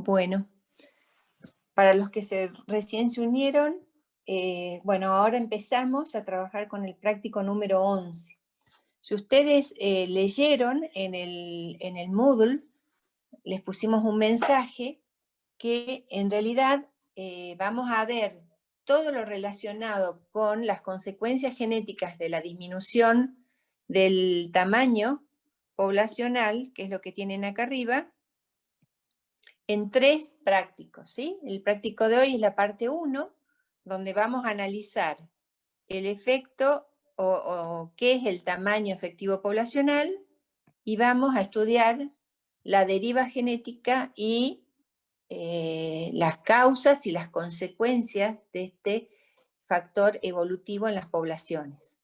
Bueno, para los que recién se unieron, bueno, ahora empezamos a trabajar con el práctico número 11. Si ustedes leyeron en el Moodle, les pusimos un mensaje que en realidad vamos a ver todo lo relacionado con las consecuencias genéticas de la disminución del tamaño poblacional, que es lo que tienen acá arriba, en 3 prácticos, ¿sí? El práctico de hoy es la parte 1, donde vamos a analizar el efecto o qué es el tamaño efectivo poblacional, y vamos a estudiar la deriva genética y las causas y las consecuencias de este factor evolutivo en las poblaciones.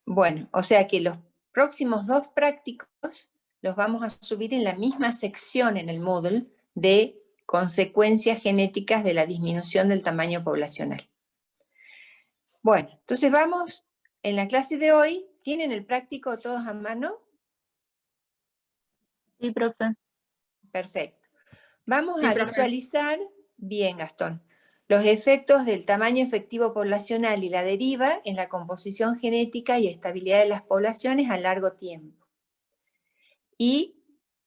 Bueno, o sea que los próximos 2 prácticos los vamos a subir en la misma sección en el Moodle de consecuencias genéticas de la disminución del tamaño poblacional. Bueno, entonces vamos, en la clase de hoy, ¿tienen el práctico todos a mano? Sí, profe. Perfecto. Vamos a visualizar, bien Gastón, los efectos del tamaño efectivo poblacional y la deriva en la composición genética y estabilidad de las poblaciones a largo tiempo. Y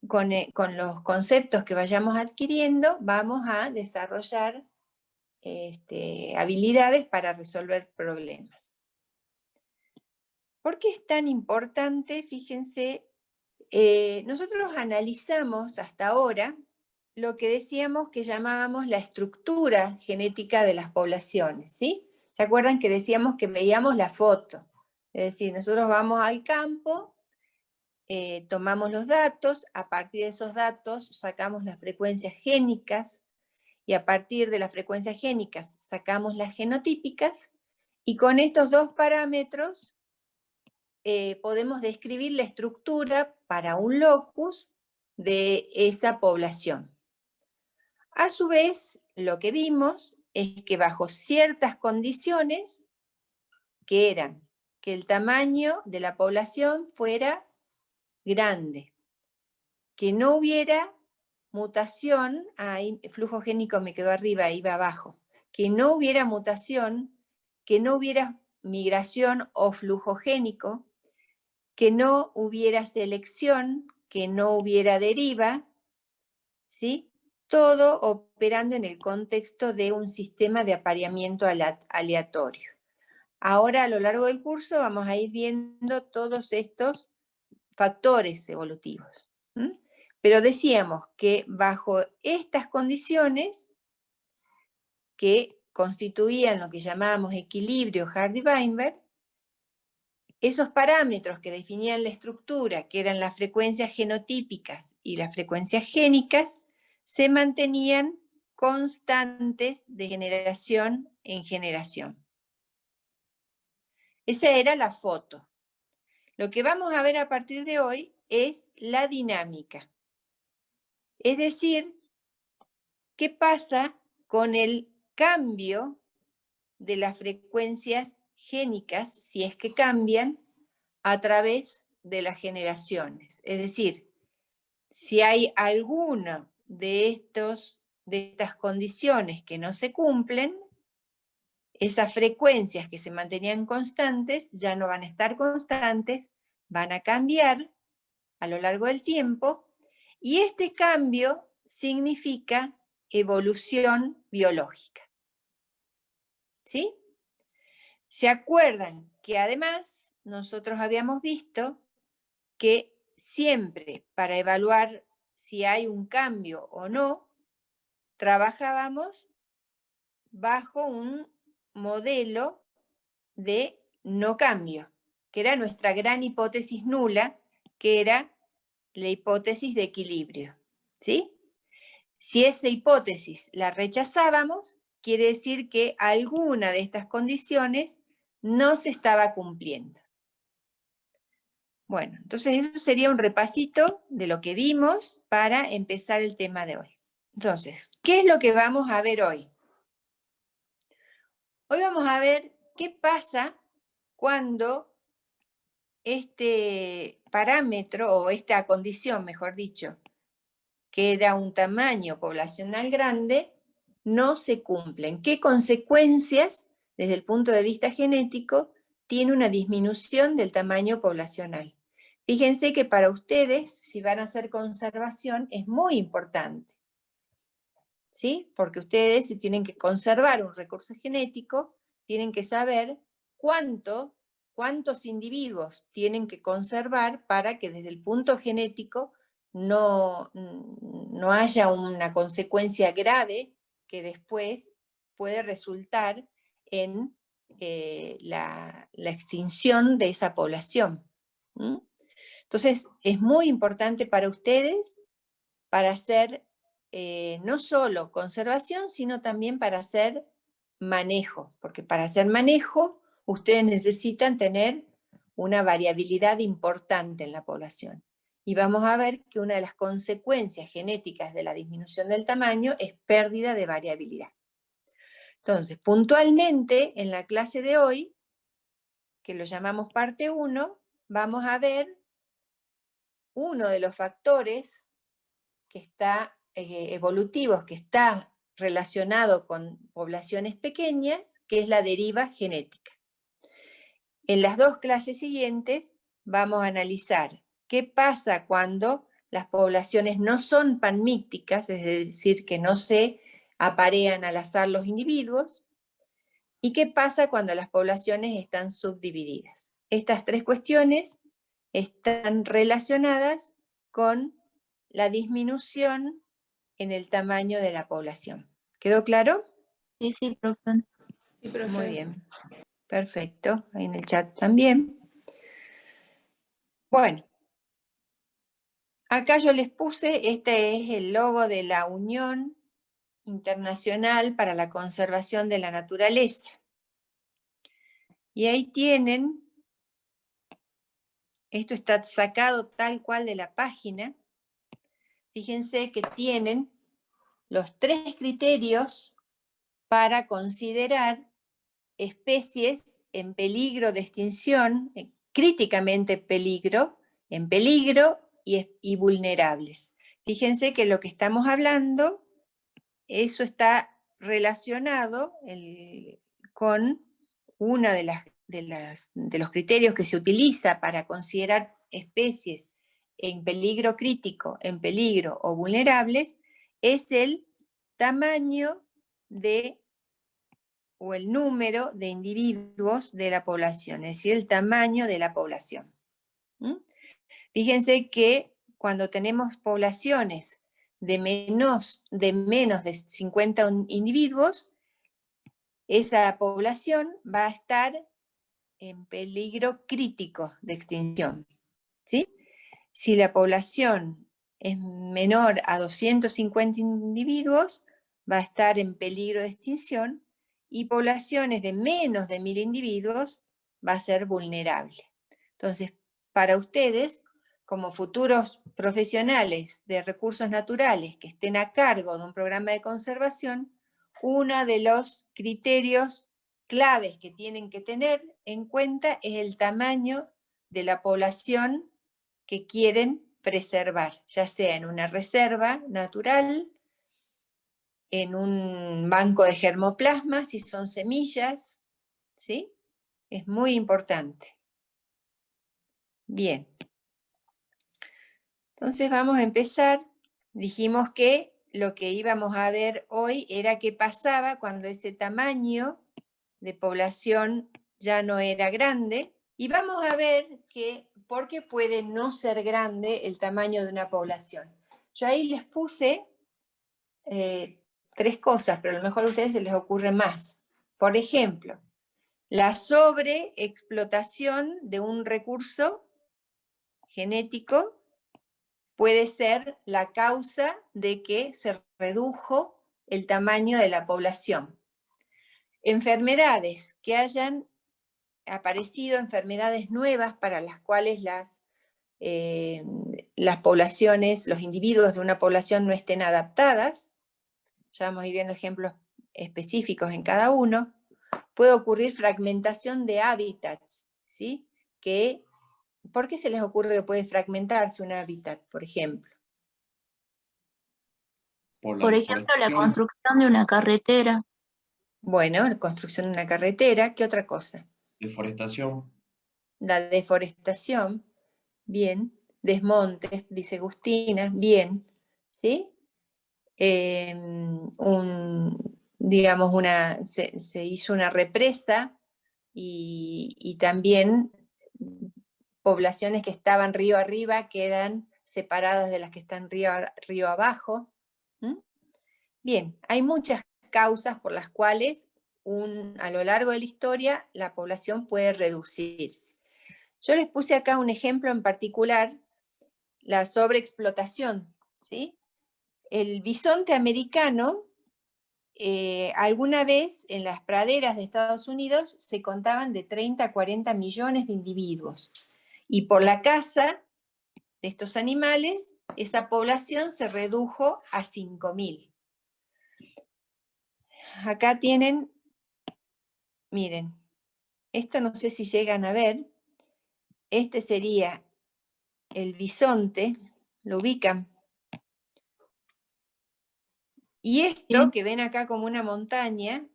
con los conceptos que vayamos adquiriendo, vamos a desarrollar habilidades para resolver problemas. ¿Por qué es tan importante? Fíjense, nosotros analizamos hasta ahora lo que decíamos que llamábamos la estructura genética de las poblaciones, ¿sí? ¿Se acuerdan que decíamos que veíamos la foto? Es decir, nosotros vamos al campo, tomamos los datos, a partir de esos datos sacamos las frecuencias génicas, y a partir de las frecuencias génicas sacamos las genotípicas, y con estos 2 parámetros podemos describir la estructura para un locus de esa población. A su vez, lo que vimos es que bajo ciertas condiciones, que eran que el tamaño de la población fuera grande, que no hubiera mutación, ahí flujo génico me quedó arriba, iba abajo, que no hubiera mutación, que no hubiera migración o flujo génico, que no hubiera selección, que no hubiera deriva, ¿sí? Todo operando en el contexto de un sistema de apareamiento aleatorio. Ahora, a lo largo del curso, vamos a ir viendo todos estos factores evolutivos. Pero decíamos que bajo estas condiciones, que constituían lo que llamábamos equilibrio Hardy-Weinberg, esos parámetros que definían la estructura, que eran las frecuencias genotípicas y las frecuencias génicas, se mantenían constantes de generación en generación. Esa era la foto. Lo que vamos a ver a partir de hoy es la dinámica. Es decir, ¿qué pasa con el cambio de las frecuencias génicas, si es que cambian, a través de las generaciones? Es decir, si hay alguna de estas condiciones que no se cumplen, esas frecuencias que se mantenían constantes ya no van a estar constantes, van a cambiar a lo largo del tiempo, y este cambio significa evolución biológica. ¿Sí? ¿Se acuerdan que además nosotros habíamos visto que siempre para evaluar si hay un cambio o no, trabajábamos bajo un modelo de no cambio, que era nuestra gran hipótesis nula, que era la hipótesis de equilibrio, ¿sí? Si esa hipótesis la rechazábamos, quiere decir que alguna de estas condiciones no se estaba cumpliendo. Bueno, entonces eso sería un repasito de lo que vimos para empezar el tema de hoy. Entonces, ¿qué es lo que vamos a ver hoy? Hoy vamos a ver qué pasa cuando este parámetro, o esta condición, mejor dicho, que era un tamaño poblacional grande, no se cumplen. ¿Qué consecuencias, desde el punto de vista genético, tiene una disminución del tamaño poblacional? Fíjense que para ustedes, si van a hacer conservación, es muy importante, ¿sí? Porque ustedes, si tienen que conservar un recurso genético, tienen que saber cuántos individuos tienen que conservar para que desde el punto genético no haya una consecuencia grave que después puede resultar en la extinción de esa población. ¿Mm? Entonces, es muy importante para ustedes para hacer no solo conservación, sino también para hacer manejo, porque para hacer manejo ustedes necesitan tener una variabilidad importante en la población. Y vamos a ver que una de las consecuencias genéticas de la disminución del tamaño es pérdida de variabilidad. Entonces, puntualmente, en la clase de hoy, que lo llamamos parte 1, vamos a ver uno de los factores que está evolutivos, que está relacionado con poblaciones pequeñas, que es la deriva genética. En las 2 clases siguientes vamos a analizar qué pasa cuando las poblaciones no son panmícticas, es decir, que no se aparean al azar los individuos, y qué pasa cuando las poblaciones están subdivididas. Estas 3 cuestiones están relacionadas con la disminución en el tamaño de la población. ¿Quedó claro? Sí, sí, profe. Sí, profe. Muy bien. Perfecto. Ahí en el chat también. Bueno. Acá yo les puse, este es el logo de la Unión Internacional para la Conservación de la Naturaleza. Y ahí tienen, esto está sacado tal cual de la página. Fíjense que tienen los 3 criterios para considerar especies en peligro de extinción, críticamente en peligro y vulnerables. Fíjense que lo que estamos hablando, eso está relacionado con una de los criterios que se utiliza para considerar especies en peligro crítico, en peligro o vulnerables, es el tamaño o el número de individuos de la población, es decir, el tamaño de la población. ¿Mm? Fíjense que cuando tenemos poblaciones de menos de 50 individuos, esa población va a estar en peligro crítico de extinción, ¿sí? Si la población es menor a 250 individuos, va a estar en peligro de extinción, y poblaciones de menos de 1000 individuos va a ser vulnerable. Entonces, para ustedes, como futuros profesionales de recursos naturales que estén a cargo de un programa de conservación, uno de los criterios claves que tienen que tener en cuenta es el tamaño de la población que quieren preservar, ya sea en una reserva natural, en un banco de germoplasma, si son semillas, ¿sí? Es muy importante. Bien. Entonces vamos a empezar. Dijimos que lo que íbamos a ver hoy era qué pasaba cuando ese tamaño de población ya no era grande, y vamos a ver por qué puede no ser grande el tamaño de una población. Yo ahí les puse 3 cosas, pero a lo mejor a ustedes se les ocurre más. Por ejemplo, la sobreexplotación de un recurso genético puede ser la causa de que se redujo el tamaño de la población. Enfermedades que hayan aparecido, enfermedades nuevas para las cuales las poblaciones, los individuos de una población no estén adaptadas. Ya vamos a ir viendo ejemplos específicos en cada uno. Puede ocurrir fragmentación de hábitats, ¿sí? ¿Por qué se les ocurre que puede fragmentarse un hábitat, por ejemplo? por la Por ejemplo, la deforestación. construcción de una carretera. Bueno, la construcción de una carretera, ¿qué otra cosa? Deforestación. La deforestación, bien. Desmontes, dice Agustina, bien. ¿Sí? Digamos, se hizo una represa y también poblaciones que estaban río arriba quedan separadas de las que están río abajo. ¿Mm? Bien, hay muchas causas por las cuales a lo largo de la historia la población puede reducirse. Yo les puse acá un ejemplo en particular, la sobreexplotación, ¿sí? El bisonte americano, alguna vez en las praderas de Estados Unidos se contaban de 30 a 40 millones de individuos. Y por la caza de estos animales, esa población se redujo a 5.000. Acá tienen, miren, esto no sé si llegan a ver, este sería el bisonte, lo ubican. Y esto Sí. que ven acá como una montaña,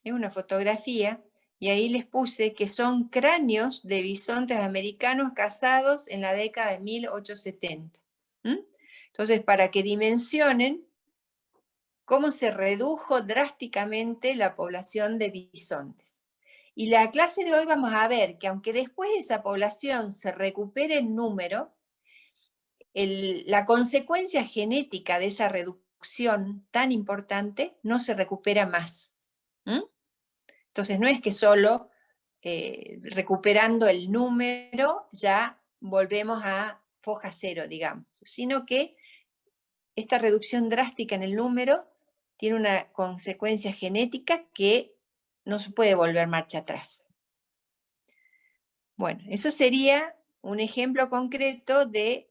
es una fotografía, y ahí les puse que son cráneos de bisontes americanos cazados en la década de 1870. Entonces, para que dimensionen cómo se redujo drásticamente la población de bisontes. Y la clase de hoy vamos a ver que aunque después de esa población se recupere el número, la consecuencia genética de esa reducción tan importante no se recupera más. Entonces no es que solo recuperando el número ya volvemos a foja cero, digamos, sino que esta reducción drástica en el número tiene una consecuencia genética que no se puede volver marcha atrás. Bueno, eso sería un ejemplo concreto de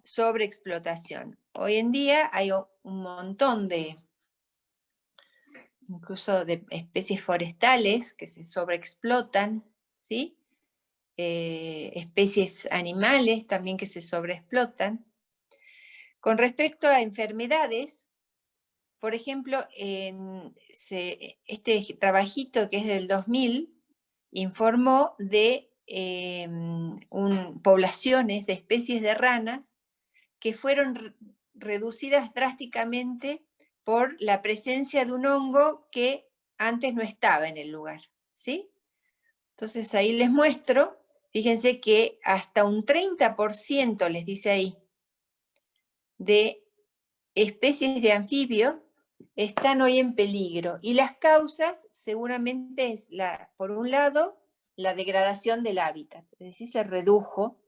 sobreexplotación. Hoy en día hay un montón incluso de especies forestales que se sobreexplotan, ¿sí? Especies animales también que se sobreexplotan. Con respecto a enfermedades, por ejemplo, este trabajito que es del 2000 informó de poblaciones de especies de ranas que fueron reducidas drásticamente por la presencia de un hongo que antes no estaba en el lugar, ¿sí? Entonces ahí les muestro, fíjense que hasta un 30% les dice ahí, de especies de anfibio están hoy en peligro. Y las causas seguramente es, por un lado, la degradación del hábitat, es decir, se redujo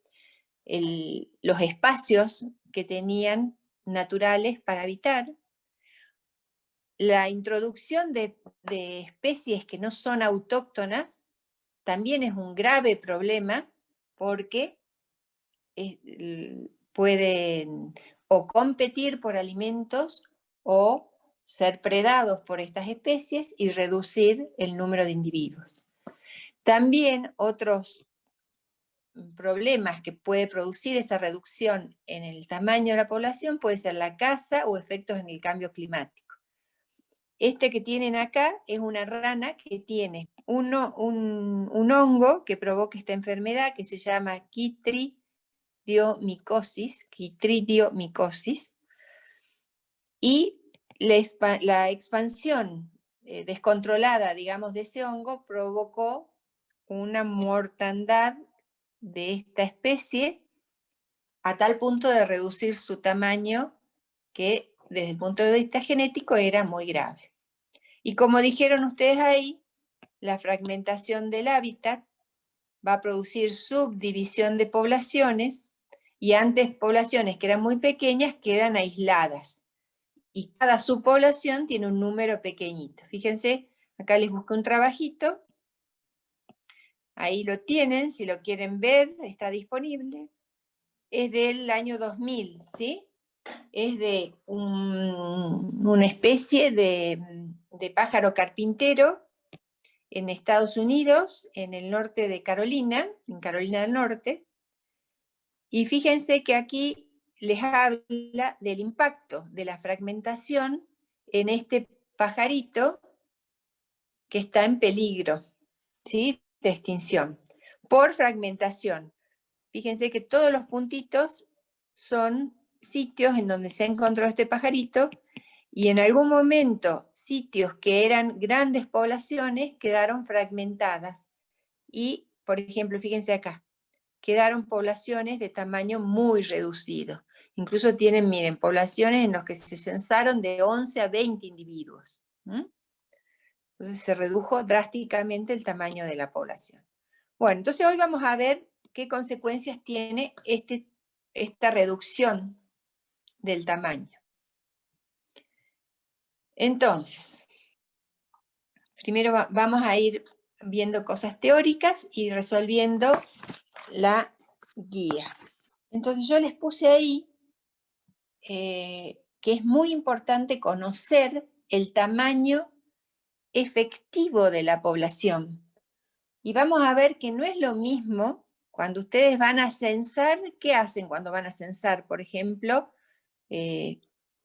los espacios que tenían naturales para habitar, la introducción de especies que no son autóctonas también es un grave problema porque pueden o competir por alimentos o ser predados por estas especies y reducir el número de individuos. También otros problemas que puede producir esa reducción en el tamaño de la población puede ser la caza o efectos en el cambio climático. Este que tienen acá es una rana que tiene un hongo que provoca esta enfermedad que se llama Chytridiomycosis, y la expansión descontrolada, digamos, de ese hongo provocó una mortandad de esta especie a tal punto de reducir su tamaño que desde el punto de vista genético era muy grave. Y como dijeron ustedes ahí, la fragmentación del hábitat va a producir subdivisión de poblaciones y antes poblaciones que eran muy pequeñas quedan aisladas. Y cada subpoblación tiene un número pequeñito. Fíjense, acá les busqué un trabajito. Ahí lo tienen, si lo quieren ver, está disponible. Es del año 2000, ¿sí? Es de una especie de pájaro carpintero en Estados Unidos, en el norte de Carolina, en Carolina del Norte. Y fíjense que aquí les habla del impacto de la fragmentación en este pajarito que está en peligro, ¿sí?, de extinción, por fragmentación. Fíjense que todos los puntitos son sitios en donde se encontró este pajarito, y en algún momento sitios que eran grandes poblaciones quedaron fragmentadas. Y, por ejemplo, fíjense acá, quedaron poblaciones de tamaño muy reducido. Incluso tienen, miren, poblaciones en las que se censaron de 11 a 20 individuos. Entonces se redujo drásticamente el tamaño de la población. Bueno, entonces hoy vamos a ver qué consecuencias tiene esta reducción del tamaño. Entonces, primero vamos a ir viendo cosas teóricas y resolviendo la guía. Entonces yo les puse ahí que es muy importante conocer el tamaño efectivo de la población. Y vamos a ver que no es lo mismo cuando ustedes van a censar. ¿Qué hacen cuando van a censar? Por ejemplo,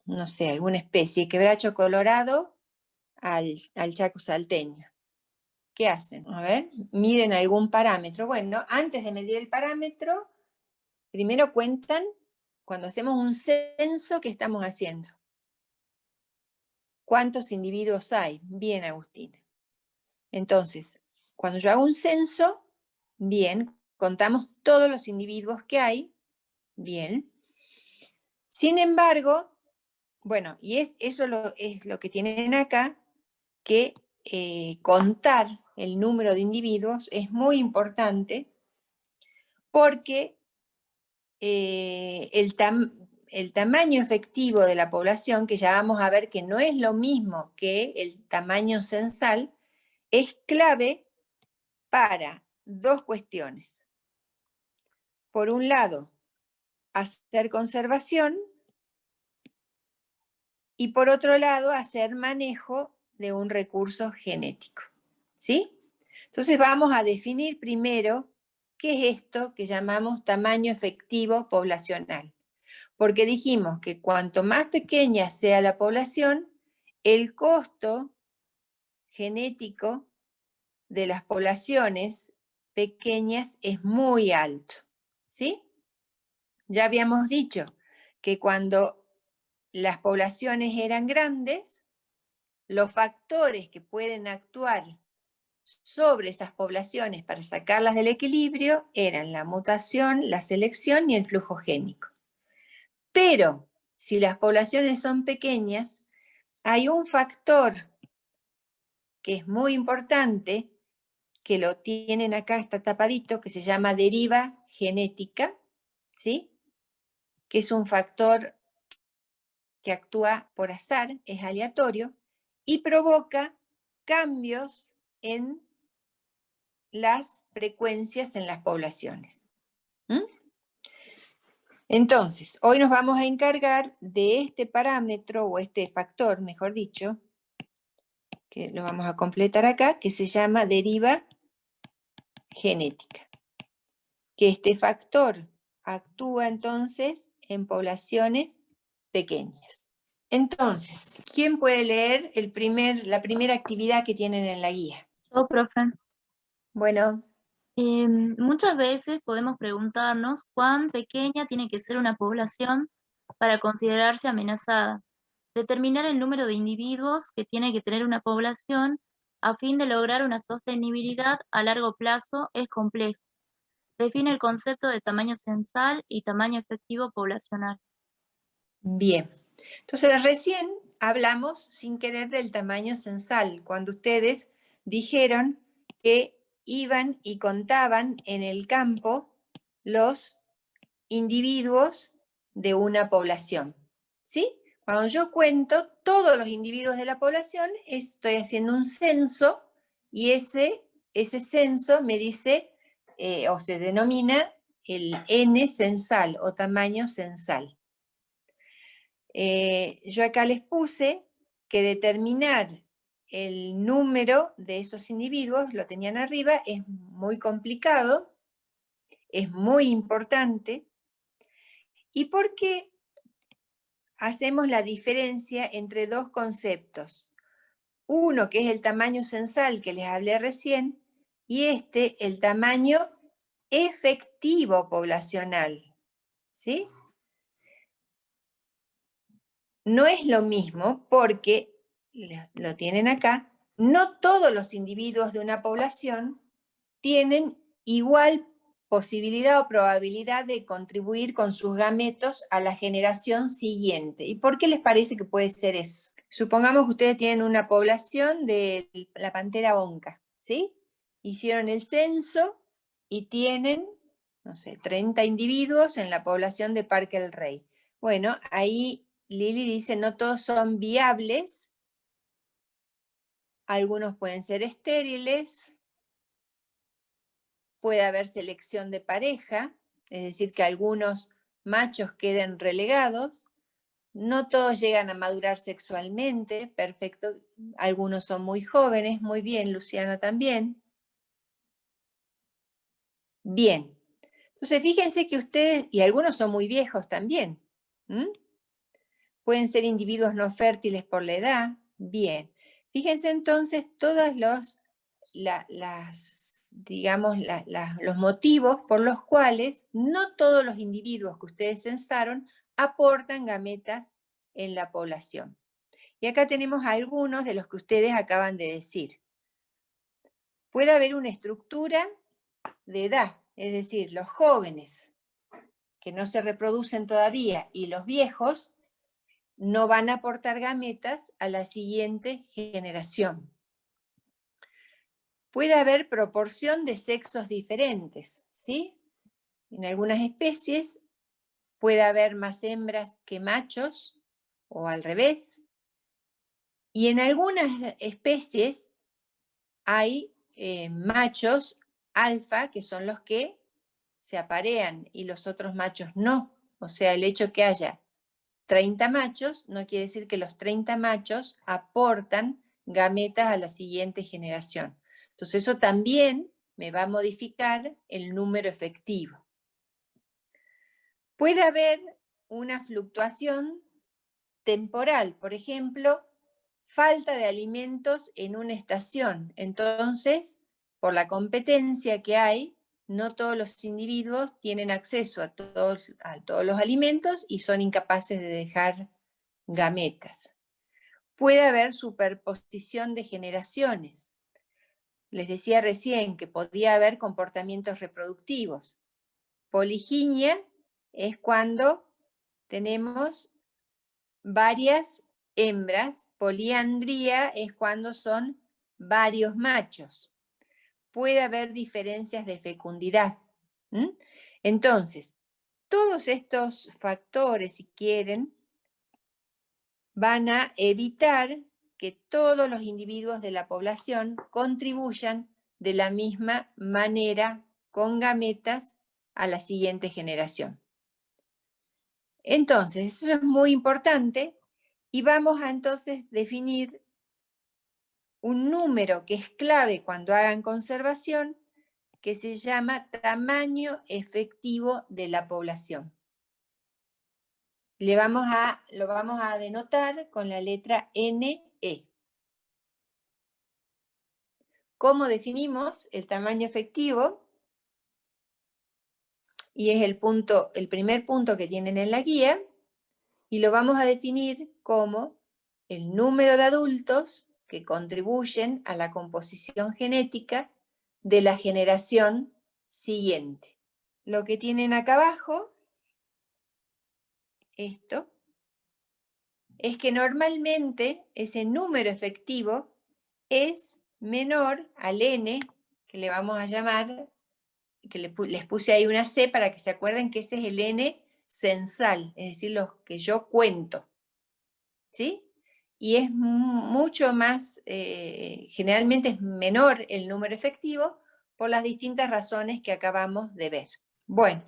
no sé, alguna especie, quebracho colorado al chaco salteño. ¿Qué hacen? A ver, miden algún parámetro. Bueno, antes de medir el parámetro, primero cuentan, cuando hacemos un censo, ¿qué estamos haciendo? ¿Cuántos individuos hay? Bien, Agustín. Entonces, cuando yo hago un censo, bien, contamos todos los individuos que hay, bien. Sin embargo, bueno, y eso es lo que tienen acá, que contar el número de individuos es muy importante, porque el tamaño efectivo de la población, que ya vamos a ver que no es lo mismo que el tamaño censal, es clave para dos cuestiones. Por un lado, hacer conservación, y por otro lado, hacer manejo de un recurso genético. ¿Sí? Entonces vamos a definir primero qué es esto que llamamos tamaño efectivo poblacional. Porque dijimos que cuanto más pequeña sea la población, el costo genético de las poblaciones pequeñas es muy alto. ¿Sí? Ya habíamos dicho que cuando las poblaciones eran grandes, los factores que pueden actuar sobre esas poblaciones para sacarlas del equilibrio eran la mutación, la selección y el flujo génico. Pero si las poblaciones son pequeñas, hay un factor que es muy importante, que lo tienen acá, está tapadito, que se llama deriva genética, ¿sí? Que es un factor que actúa por azar, es aleatorio, y provoca cambios en las frecuencias en las poblaciones. Entonces, hoy nos vamos a encargar de este parámetro, o este factor, mejor dicho, que lo vamos a completar acá, que se llama deriva genética. Que este factor actúa entonces en poblaciones pequeñas. Entonces, ¿quién puede leer la primera actividad que tienen en la guía? Yo, profe. Bueno, Muchas veces podemos preguntarnos cuán pequeña tiene que ser una población para considerarse amenazada. Determinar el número de individuos que tiene que tener una población a fin de lograr una sostenibilidad a largo plazo es complejo. Define el concepto de tamaño censal y tamaño efectivo poblacional. bien. Entonces, recién hablamos sin querer del tamaño censal, cuando ustedes dijeron que iban y contaban en el campo los individuos de una población, ¿sí? Cuando yo cuento todos los individuos de la población, estoy haciendo un censo, y ese censo me dice, o se denomina el N censal o tamaño censal. Yo acá les puse que determinar el número de esos individuos, lo tenían arriba, es muy complicado, es muy importante, ¿Y por qué hacemos la diferencia entre dos conceptos? Uno, que es el tamaño censal que les hablé recién, y el tamaño efectivo poblacional, ¿sí? No es lo mismo porque, lo tienen acá, no todos los individuos de una población tienen igual posibilidad o probabilidad de contribuir con sus gametos a la generación siguiente. ¿Y por qué les parece que puede ser eso? Supongamos que ustedes tienen una población de la pantera onca, ¿sí? Hicieron el censo y tienen, no sé, 30 individuos en la población de Parque el Rey. Bueno, ahí Lili dice, no todos son viables, algunos pueden ser estériles, puede haber selección de pareja, es decir, que algunos machos queden relegados, no todos llegan a madurar sexualmente, perfecto, algunos son muy jóvenes, muy bien, Luciana también. Bien, entonces fíjense que ustedes, y algunos son muy viejos también, pueden ser individuos no fértiles por la edad, bien. Fíjense entonces todas los motivos por los cuales no todos los individuos que ustedes censaron aportan gametas en la población. Y acá tenemos algunos de los que ustedes acaban de decir. Puede haber una estructura de edad, es decir, los jóvenes que no se reproducen todavía y los viejos no van a aportar gametas a la siguiente generación. Puede haber proporción de sexos diferentes, ¿sí? En algunas especies puede haber más hembras que machos, o al revés. Y en algunas especies hay machos alfa, que son los que se aparean, y los otros machos no. O sea, el hecho que haya 30 machos no quiere decir que los 30 machos aportan gametas a la siguiente generación. Entonces eso también me va a modificar el número efectivo. Puede haber una fluctuación temporal, por ejemplo, falta de alimentos en una estación. Entonces, por la competencia que hay, no todos los individuos tienen acceso a todos los alimentos y son incapaces de dejar gametas. Puede haber superposición de generaciones. Les decía recién que podía haber comportamientos reproductivos. Poliginia es cuando tenemos varias hembras. Poliandría es cuando son varios machos. Puede haber diferencias de fecundidad. Entonces, todos estos factores, si quieren, van a evitar que todos los individuos de la población contribuyan de la misma manera con gametas a la siguiente generación. Entonces, eso es muy importante y vamos a entonces definir un número que es clave cuando hagan conservación, que se llama tamaño efectivo de la población. Lo vamos a denotar con la letra NE. ¿Cómo definimos el tamaño efectivo? Y es el primer punto que tienen en la guía, y lo vamos a definir como el número de adultos que contribuyen a la composición genética de la generación siguiente. Lo que tienen acá abajo, esto, es que normalmente ese número efectivo es menor al n, que le vamos a llamar, que les puse ahí una C para que se acuerden que ese es el n censal, es decir, los que yo cuento, ¿sí? Y es mucho más, generalmente es menor el número efectivo por las distintas razones que acabamos de ver. Bueno,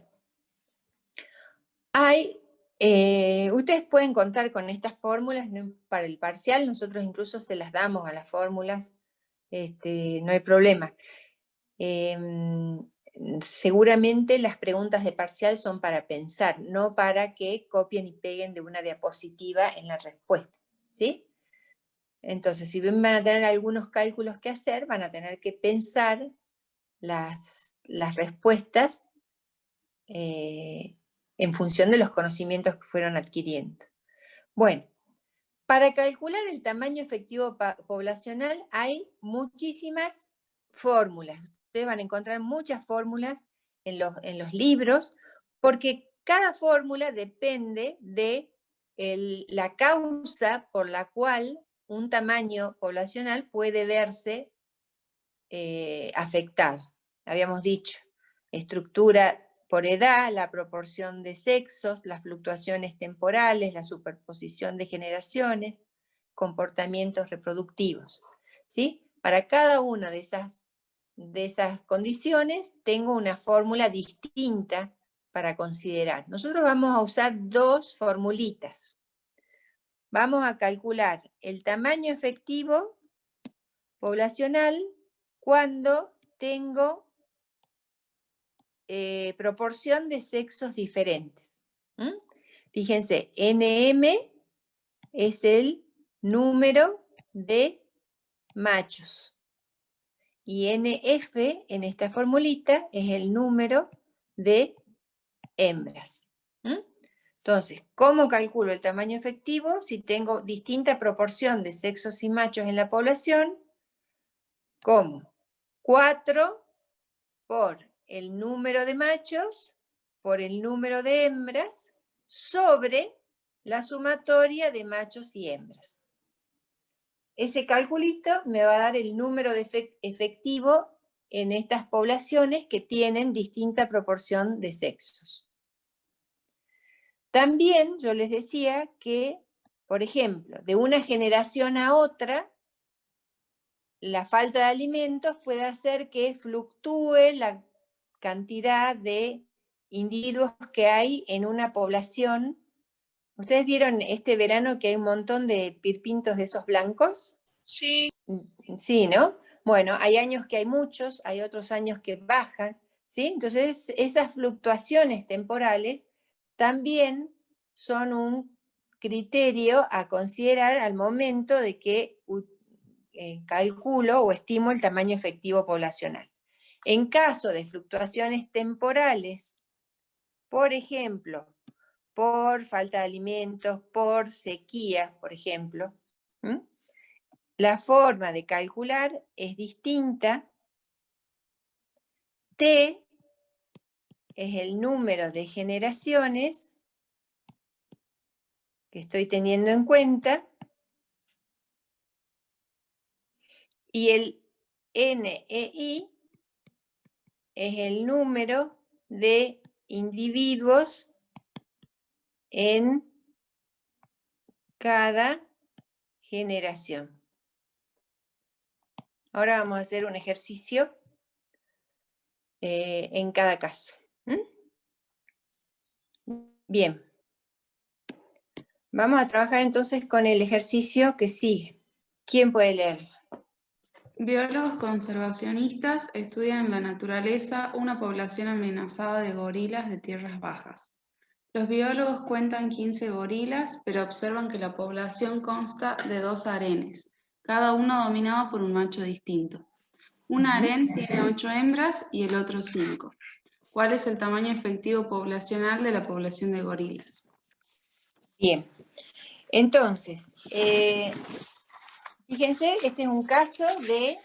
ustedes pueden contar con estas fórmulas para el parcial, nosotros incluso se las damos a las fórmulas, no hay problema. seguramente las preguntas de parcial son para pensar, no para que copien y peguen de una diapositiva en la respuesta, ¿sí? Entonces, si bien van a tener algunos cálculos que hacer, van a tener que pensar las respuestas en función de los conocimientos que fueron adquiriendo. Bueno, para calcular el tamaño efectivo poblacional hay muchísimas fórmulas. Ustedes van a encontrar muchas fórmulas en los libros, porque cada fórmula depende de la causa por la cual un tamaño poblacional puede verse afectado. Habíamos dicho, estructura por edad, la proporción de sexos, las fluctuaciones temporales, la superposición de generaciones, comportamientos reproductivos, ¿sí? Para cada una de esas condiciones tengo una fórmula distinta para considerar. Nosotros vamos a usar dos formulitas. Vamos a calcular el tamaño efectivo poblacional cuando tengo proporción de sexos diferentes. Fíjense, NM es el número de machos y NF en esta formulita es el número de hembras. Entonces, ¿cómo calculo el tamaño efectivo? Si tengo distinta proporción de sexos y machos en la población, ¿cómo? 4 por el número de machos por el número de hembras sobre la sumatoria de machos y hembras. Ese calculito me va a dar el número de efectivo en estas poblaciones que tienen distinta proporción de sexos. También yo les decía que, por ejemplo, de una generación a otra, la falta de alimentos puede hacer que fluctúe la cantidad de individuos que hay en una población. ¿Ustedes vieron este verano que hay un montón de pirpintos de esos blancos? Sí. Sí, ¿no? Bueno, hay años que hay muchos, hay otros años que bajan, ¿sí? Entonces, esas fluctuaciones temporales también son un criterio a considerar al momento de que calculo o estimo el tamaño efectivo poblacional. En caso de fluctuaciones temporales, por ejemplo, por falta de alimentos, por sequía, por ejemplo, la forma de calcular es distinta. T es el número de generaciones que estoy teniendo en cuenta y el NEI es el número de individuos en cada generación. Ahora vamos a hacer un ejercicio en cada caso. Bien. Vamos a trabajar entonces con el ejercicio que sigue. ¿Quién puede leerlo? Biólogos conservacionistas estudian en la naturaleza una población amenazada de gorilas de tierras bajas. Los biólogos cuentan 15 gorilas, pero observan que la población consta de 2 harenes, cada uno dominado por un macho distinto. Un harén tiene 8 hembras y el otro 5. ¿Cuál es el tamaño efectivo poblacional de la población de gorilas? Bien. Entonces, fíjense, este es un caso de,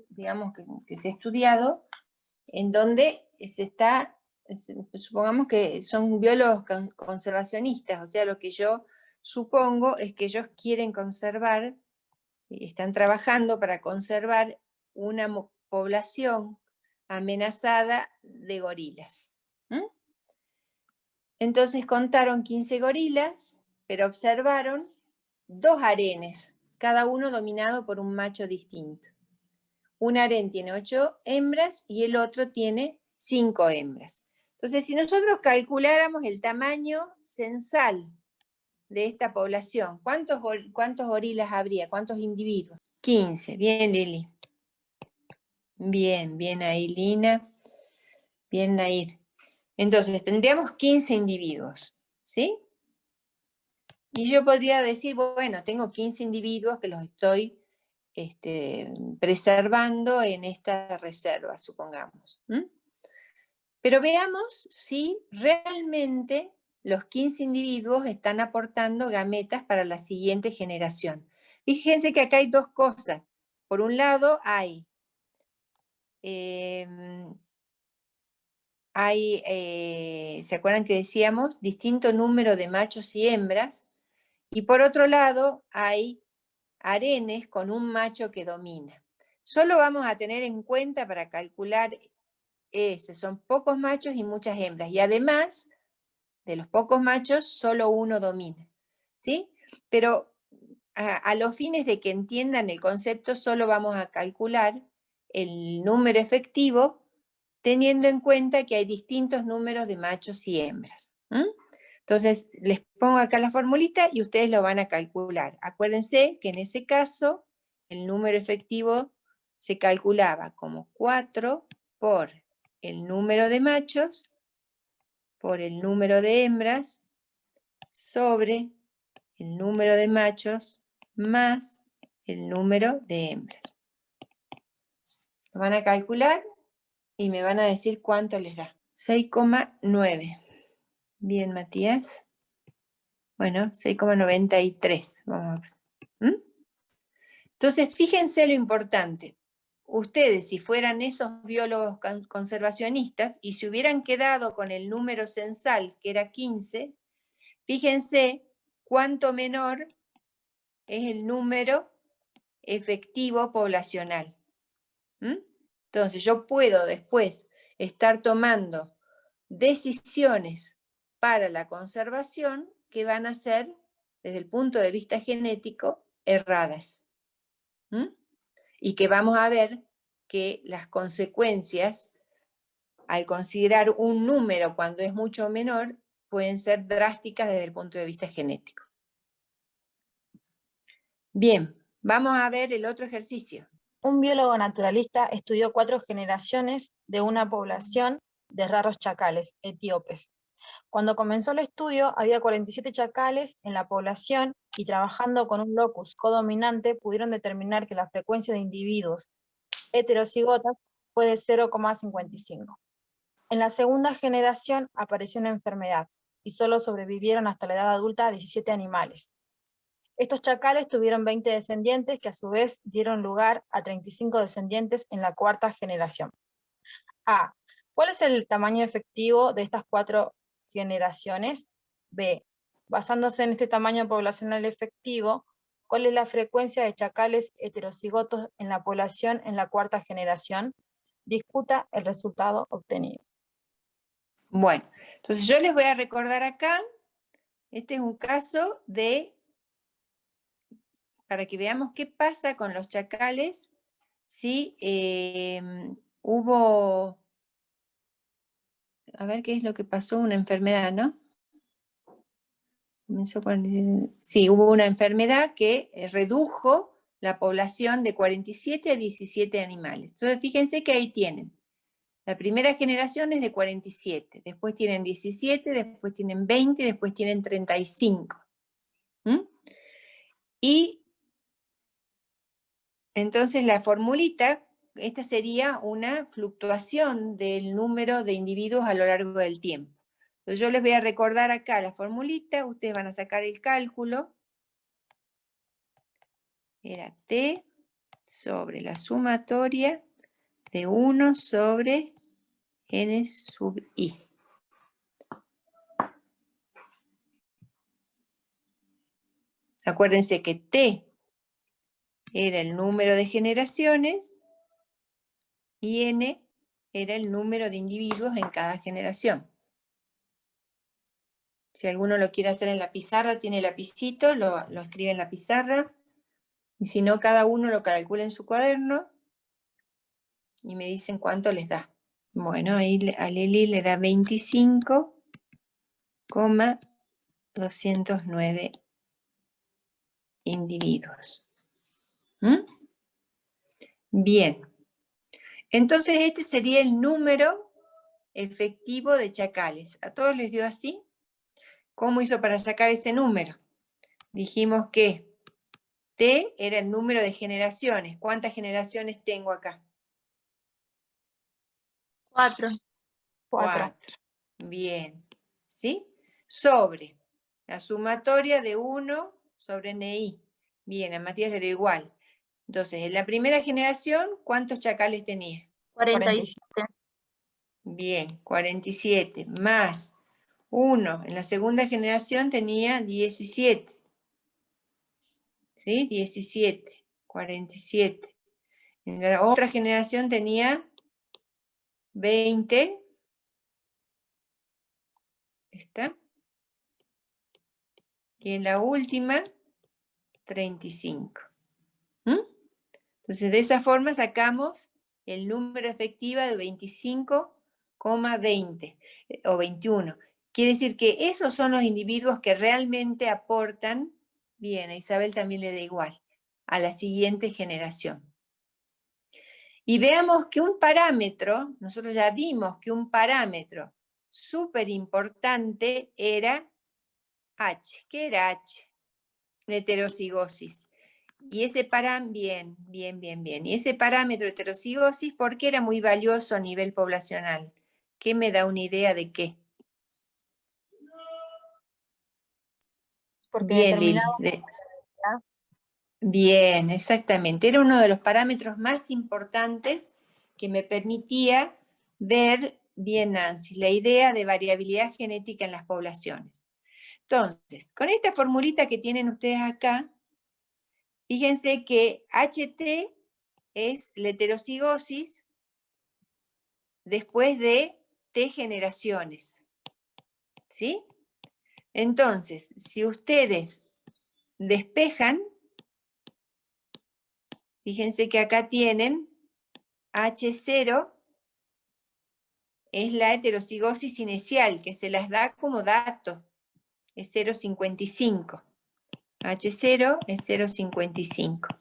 digamos, que se ha estudiado, en donde se está, supongamos que son biólogos conservacionistas, o sea, lo que yo supongo es que ellos quieren conservar, están trabajando para conservar una población amenazada de gorilas. Entonces contaron 15 gorilas, pero observaron 2 harenes, cada uno dominado por un macho distinto. Un harén tiene 8 hembras y el otro tiene 5 hembras. Entonces, si nosotros calculáramos el tamaño censal de esta población, ¿cuántos gorilas habría? ¿Cuántos individuos? 15. Bien, Lili. Bien, bien ahí, Lina. Bien, Nair. Entonces, tendríamos 15 individuos, ¿sí? Y yo podría decir, bueno, tengo 15 individuos que los estoy preservando en esta reserva, supongamos. Pero veamos si realmente los 15 individuos están aportando gametas para la siguiente generación. Fíjense que acá hay dos cosas. Por un lado hay ¿se acuerdan que decíamos? Distinto número de machos y hembras. Y por otro lado hay harenes con un macho que domina. Solo vamos a tener en cuenta para calcular ese, son pocos machos y muchas hembras. Y además, de los pocos machos, solo uno domina. ¿Sí? Pero a los fines de que entiendan el concepto, solo vamos a calcular el número efectivo teniendo en cuenta que hay distintos números de machos y hembras. Entonces, les pongo acá la formulita y ustedes lo van a calcular. Acuérdense que en ese caso, el número efectivo se calculaba como 4 por el número de machos por el número de hembras sobre el número de machos más el número de hembras. Lo van a calcular y me van a decir cuánto les da. 6,9. Bien, Matías. Bueno, 6,93. Vamos a ver. Entonces, fíjense lo importante. Ustedes, si fueran esos biólogos conservacionistas y se hubieran quedado con el número censal, que era 15, fíjense cuánto menor es el número efectivo poblacional. Entonces, yo puedo después estar tomando decisiones para la conservación que van a ser, desde el punto de vista genético, erradas. Y que vamos a ver que las consecuencias, al considerar un número cuando es mucho menor, pueden ser drásticas desde el punto de vista genético. Bien, vamos a ver el otro ejercicio. Un biólogo naturalista estudió 4 generaciones de una población de raros chacales etíopes. Cuando comenzó el estudio, había 47 chacales en la población y trabajando con un locus codominante pudieron determinar que la frecuencia de individuos heterocigotas fue de 0,55. En la segunda generación apareció una enfermedad y solo sobrevivieron hasta la edad adulta 17 animales. Estos chacales tuvieron 20 descendientes que a su vez dieron lugar a 35 descendientes en la cuarta generación. A. ¿Cuál es el tamaño efectivo de estas 4 generaciones? B. Basándose en este tamaño poblacional efectivo, ¿cuál es la frecuencia de chacales heterocigotos en la población en la cuarta generación? Discuta el resultado obtenido. Bueno, entonces yo les voy a recordar acá, este es un caso para que veamos qué pasa con los chacales si hubo, a ver qué es lo que pasó, una enfermedad, ¿no? Sí, hubo una enfermedad que redujo la población de 47 a 17 animales. Entonces fíjense que ahí tienen. La primera generación es de 47, después tienen 17, después tienen 20, después tienen 35. Y entonces la formulita, esta sería una fluctuación del número de individuos a lo largo del tiempo. Entonces yo les voy a recordar acá la formulita, ustedes van a sacar el cálculo. Era T sobre la sumatoria de 1 sobre N sub I. Acuérdense que T era el número de generaciones y N era el número de individuos en cada generación. Si alguno lo quiere hacer en la pizarra, tiene lapicito, lo escribe en la pizarra. Y si no, cada uno lo calcula en su cuaderno y me dicen cuánto les da. Bueno, ahí a Lili le da 25,209 individuos. Bien. Entonces este sería el número efectivo de chacales. ¿A todos les dio así? ¿Cómo hizo para sacar ese número? Dijimos que T era el número de generaciones. ¿Cuántas generaciones tengo acá? 4. 4. Bien. ¿Sí? Sobre la sumatoria de 1 sobre NI. Bien, a Matías le dio igual. Entonces, en la primera generación, ¿cuántos chacales tenía? 47. Bien, 47. Más 1. En la segunda generación tenía 17. ¿Sí? 17. 47. En la otra generación tenía 20. ¿Está? Y en la última, 35. Entonces, de esa forma sacamos el número efectivo de 25,20 o 21. Quiere decir que esos son los individuos que realmente aportan, bien, a Isabel también le da igual, a la siguiente generación. Y veamos que un parámetro, nosotros ya vimos que un parámetro súper importante era H. ¿Qué era H? La heterocigosis. Y ese parámetro, Y ese parámetro de heterocigosis, ¿por qué era muy valioso a nivel poblacional? ¿Qué me da una idea de qué? Porque Bien, Lili. determinado. Bien, exactamente. Era uno de los parámetros más importantes que me permitía ver, bien Nancy, la idea de variabilidad genética en las poblaciones. Entonces, con esta formulita que tienen ustedes acá, fíjense que HT es la heterocigosis después de T generaciones. ¿Sí? Entonces, si ustedes despejan, fíjense que acá tienen H0 es la heterocigosis inicial, que se las da como dato, es 0,55. H0 es 0,55.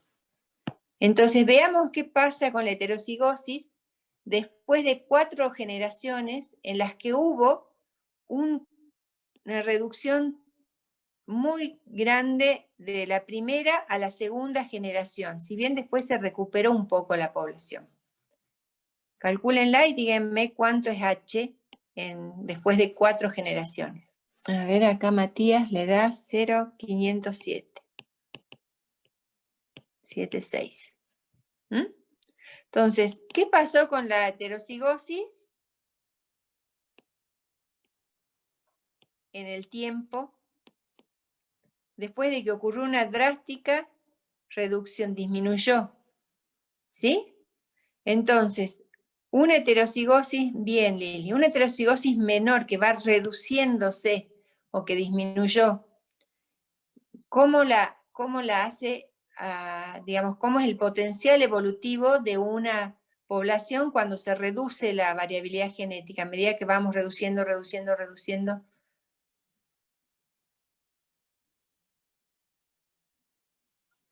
Entonces veamos qué pasa con la heterocigosis después de 4 generaciones en las que hubo una reducción muy grande de la primera a la segunda generación, si bien después se recuperó un poco la población. Calcúlenla y díganme cuánto es H después de 4 generaciones. A ver, acá Matías le da 0,507. 76. Entonces, ¿qué pasó con la heterocigosis en el tiempo? Después de que ocurrió una drástica reducción, disminuyó. ¿Sí? Entonces, una heterocigosis, bien Lili, una heterocigosis menor que va reduciéndose o que disminuyó, ¿cómo la hace, digamos, cómo es el potencial evolutivo de una población cuando se reduce la variabilidad genética? A medida que vamos reduciendo,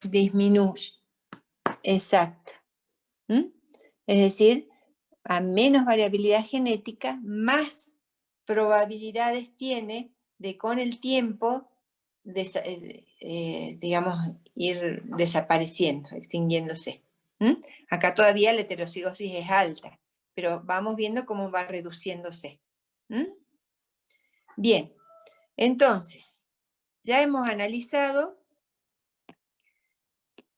disminuye. Exacto. Es decir, a menos variabilidad genética, más probabilidades tiene de con el tiempo, digamos, ir desapareciendo, extinguiéndose. Acá todavía la heterocigosis es alta, pero vamos viendo cómo va reduciéndose. Bien, entonces, ya hemos analizado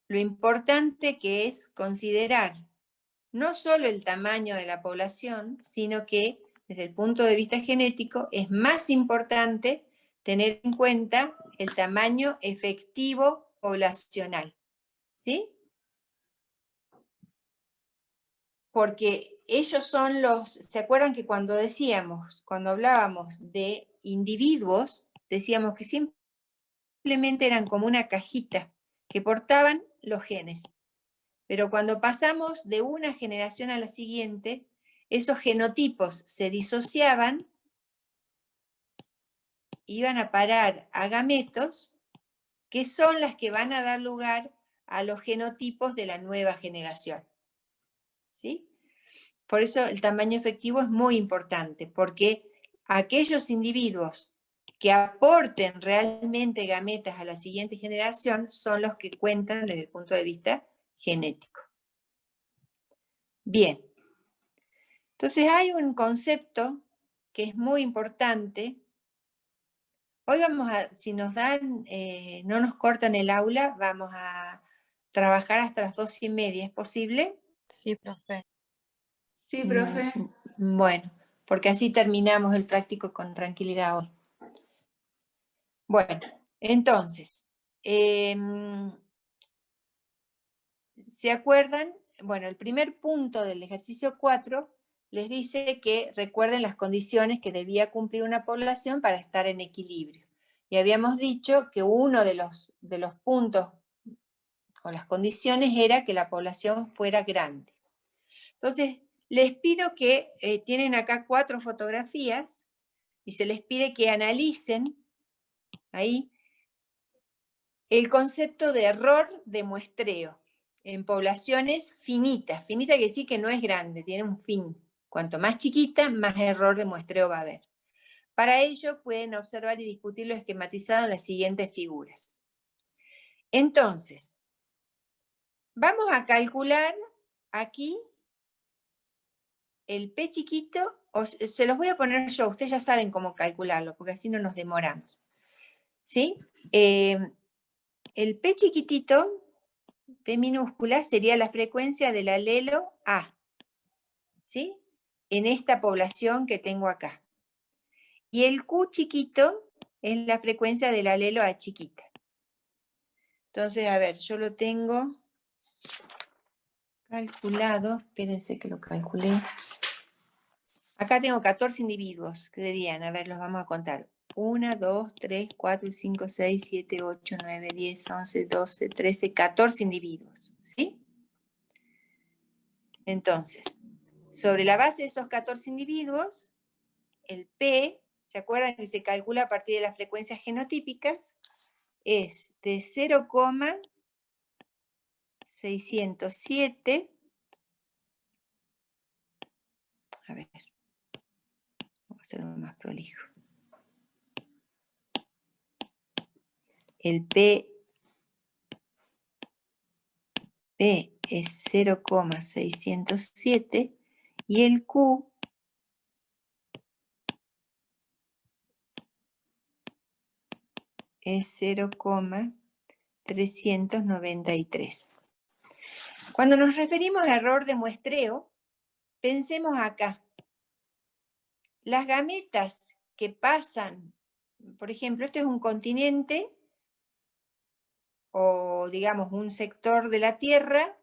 lo importante que es considerar no solo el tamaño de la población, sino que desde el punto de vista genético es más importante tener en cuenta el tamaño efectivo poblacional. ¿Sí? Porque ellos son los, ¿se acuerdan que cuando hablábamos de individuos, decíamos que simplemente eran como una cajita que portaban los genes? Pero cuando pasamos de una generación a la siguiente, esos genotipos se disociaban, iban a parar a gametos, que son las que van a dar lugar a los genotipos de la nueva generación. ¿Sí? Por eso el tamaño efectivo es muy importante, porque aquellos individuos que aporten realmente gametas a la siguiente generación son los que cuentan desde el punto de vista genético. Bien. Entonces hay un concepto que es muy importante. Hoy vamos a, si nos dan, no nos cortan el aula, vamos a trabajar hasta las 12:30, ¿es posible? Sí, profe. Sí, profe. Bueno, porque así terminamos el práctico con tranquilidad hoy. Bueno, entonces, ¿se acuerdan? Bueno, el primer punto del ejercicio 4 les dice que recuerden las condiciones que debía cumplir una población para estar en equilibrio. Y habíamos dicho que uno de los puntos o las condiciones era que la población fuera grande. Entonces, les pido que tienen acá 4 fotografías y se les pide que analicen ahí el concepto de error de muestreo en poblaciones finitas. Finita quiere decir que no es grande, tiene un fin. Cuanto más chiquita, más error de muestreo va a haber. Para ello pueden observar y discutir lo esquematizado en las siguientes figuras. Entonces, vamos a calcular aquí el P chiquito, se los voy a poner yo, ustedes ya saben cómo calcularlo, porque así no nos demoramos. ¿Sí? El P chiquitito, P minúscula, sería la frecuencia del alelo A, ¿sí? En esta población que tengo acá. Y el Q chiquito es la frecuencia del alelo A chiquita. Entonces, a ver, yo lo tengo calculado, espérense que lo calculé. Acá tengo 14 individuos, que serían, a ver, los vamos a contar. 1, 2, 3, 4, 5, 6, 7, 8, 9, 10, 11, 12, 13, 14 individuos, ¿sí? Entonces, sobre la base de esos 14 individuos, el P, ¿se acuerdan que se calcula a partir de las frecuencias genotípicas? Es de 0,607. A ver, vamos a hacerlo más prolijo. El P es 0,607 y el Q es 0,393. Cuando nos referimos a error de muestreo, pensemos acá. Las gametas que pasan, por ejemplo, este es un continente o digamos un sector de la Tierra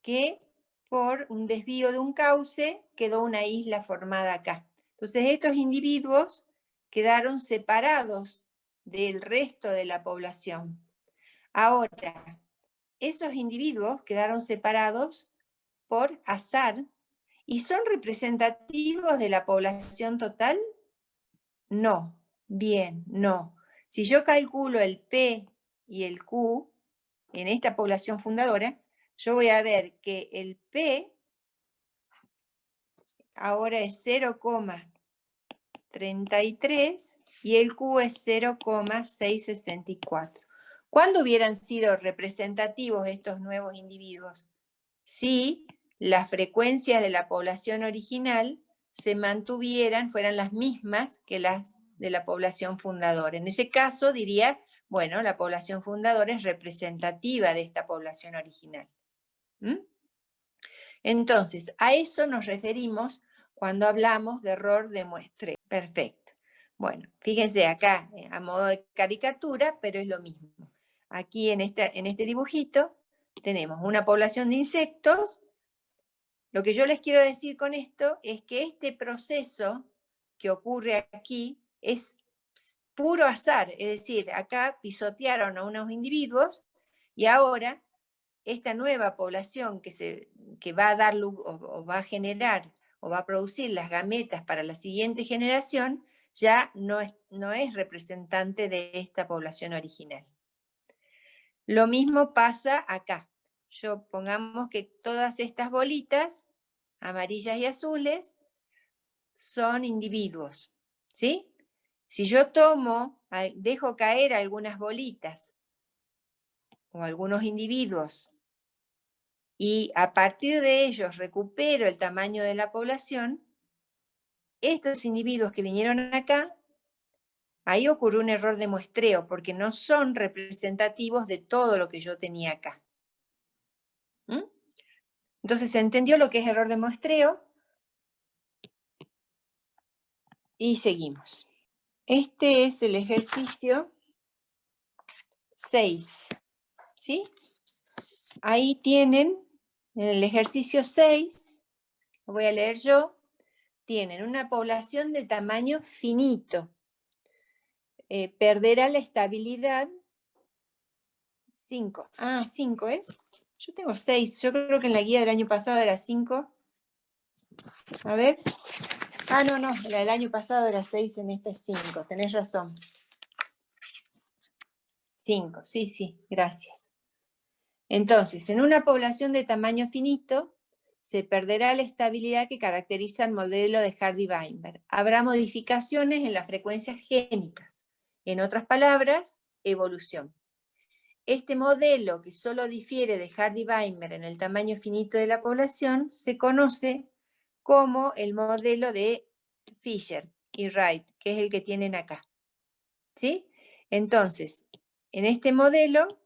que por un desvío de un cauce quedó una isla formada acá. Entonces estos individuos quedaron separados del resto de la población. Ahora, esos individuos quedaron separados por azar y son representativos de la población total. No, bien, no. Si yo calculo el P y el Q en esta población fundadora, yo voy a ver que el P ahora es 0,33 y el Q es 0,664. ¿Cuándo hubieran sido representativos estos nuevos individuos? Si las frecuencias de la población original se mantuvieran, fueran las mismas que las de la población fundadora. En ese caso diría, bueno, la población fundadora es representativa de esta población original. Entonces, a eso nos referimos cuando hablamos de error de muestreo. Perfecto. Bueno, fíjense acá, a modo de caricatura, pero es lo mismo. Aquí en este dibujito tenemos una población de insectos. Lo que yo les quiero decir con esto es que este proceso que ocurre aquí es puro azar, es decir, acá pisotearon a unos individuos y ahora esta nueva población que va a dar o va a generar o va a producir las gametas para la siguiente generación ya no es representante de esta población original. Lo mismo pasa acá. Pongamos que todas estas bolitas amarillas y azules, son individuos, ¿sí? Si yo tomo, dejo caer algunas bolitas o algunos individuos y a partir de ellos recupero el tamaño de la población, estos individuos que vinieron acá, ahí ocurrió un error de muestreo porque no son representativos de todo lo que yo tenía acá. ¿Mm? Entonces se entendió lo que es error de muestreo y seguimos. Este es el ejercicio 6, ¿sí? Ahí tienen, en el ejercicio 6, lo voy a leer yo, tienen una población de tamaño finito. Perderá la estabilidad 5. Ah, 5 es. Yo tengo 6. Yo creo que en la guía del año pasado era 5. A ver. Ah, no, la del año pasado era 6, en esta es 5. Tenés razón. 5, sí, gracias. Entonces, en una población de tamaño finito, se perderá la estabilidad que caracteriza el modelo de Hardy-Weinberg. Habrá modificaciones en las frecuencias génicas. En otras palabras, evolución. Este modelo, que solo difiere de Hardy-Weinberg en el tamaño finito de la población, se conoce como el modelo de Fisher y Wright, que es el que tienen acá. ¿Sí? Entonces, en este modelo,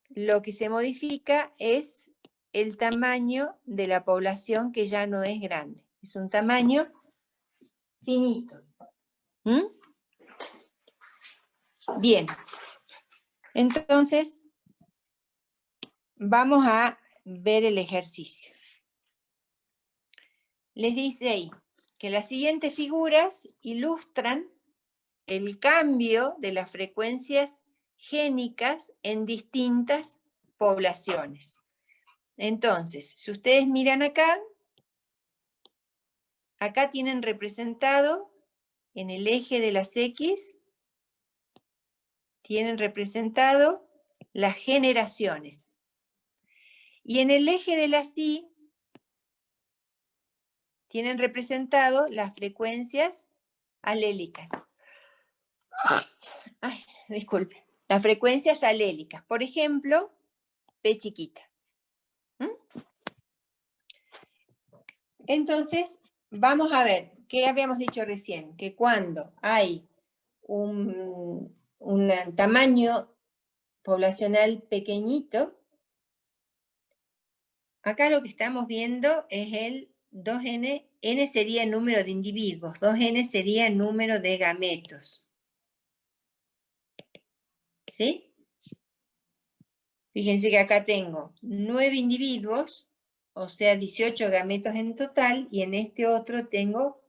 lo que se modifica es el tamaño de la población, que ya no es grande. Es un tamaño finito. ¿Mm? Bien. Entonces, vamos a ver el ejercicio. Les dice ahí que las siguientes figuras ilustran el cambio de las frecuencias génicas en distintas poblaciones. Entonces, si ustedes miran acá tienen representado en el eje de las X, tienen representado las generaciones. Y en el eje de las Y, tienen representado las frecuencias alélicas. Ay, disculpe. Las frecuencias alélicas. Por ejemplo, P chiquita. Entonces, vamos a ver, ¿qué habíamos dicho recién? Que cuando hay un tamaño poblacional pequeñito, acá lo que estamos viendo es el 2n, n sería el número de individuos, 2n sería el número de gametos. ¿Sí? Fíjense que acá tengo 9 individuos, o sea 18 gametos en total, y en este otro tengo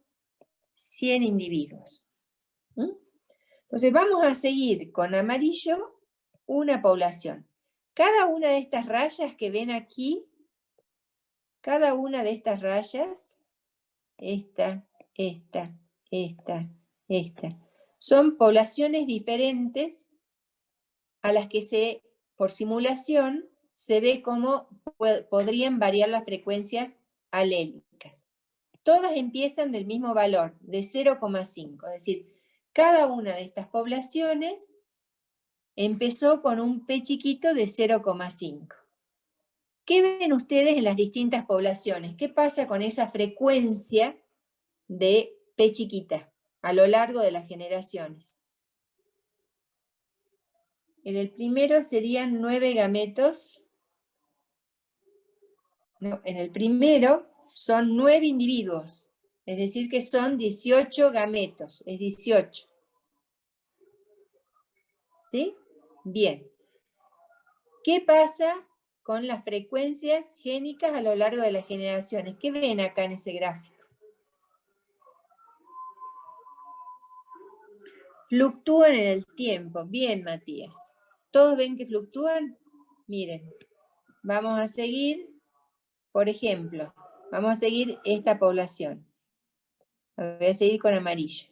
100 individuos. Entonces vamos a seguir con amarillo una población. Cada una de estas rayas que ven aquí, cada una de estas rayas, esta, son poblaciones diferentes a las que por simulación se ve cómo podrían variar las frecuencias alélicas. Todas empiezan del mismo valor, de 0,5, es decir, cada una de estas poblaciones empezó con un P chiquito de 0,5. ¿Qué ven ustedes en las distintas poblaciones? ¿Qué pasa con esa frecuencia de P chiquita a lo largo de las generaciones? En el primero serían 9 gametos. No, en el primero son 9 individuos, es decir que son 18 gametos, es 18. ¿Sí? Bien. ¿Qué pasa con las frecuencias génicas a lo largo de las generaciones? ¿Qué ven acá en ese gráfico? Fluctúan en el tiempo. Bien, Matías. ¿Todos ven que fluctúan? Miren, vamos a seguir, por ejemplo, vamos a seguir esta población. Voy a seguir con amarillo.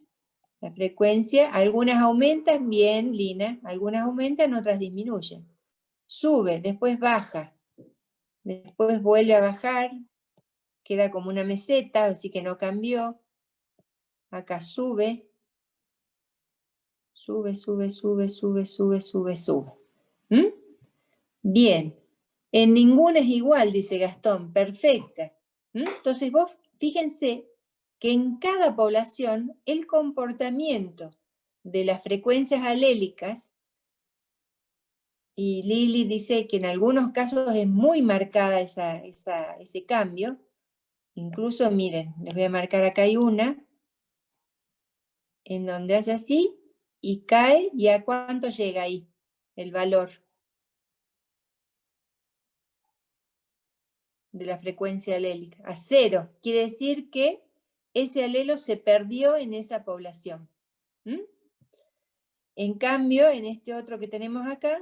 La frecuencia, algunas aumentan, bien, Lina, algunas aumentan, otras disminuyen. Sube, después baja, después vuelve a bajar. queda como una meseta, así que no cambió. Acá sube. Sube, sube, sube, sube, sube, sube, sube. ¿Mm? Bien. En ninguna es igual, dice Gastón. Perfecta. ¿Mm? Entonces vos fíjense que en cada población el comportamiento de las frecuencias alélicas, y Lili dice que en algunos casos es muy marcada ese cambio. Incluso, miren, les voy a marcar acá hay una, en donde hace así, y cae, ¿y a cuánto llega ahí el valor de la frecuencia alélica? A 0. Quiere decir que ese alelo se perdió en esa población. ¿Mm? En cambio, en este otro que tenemos acá,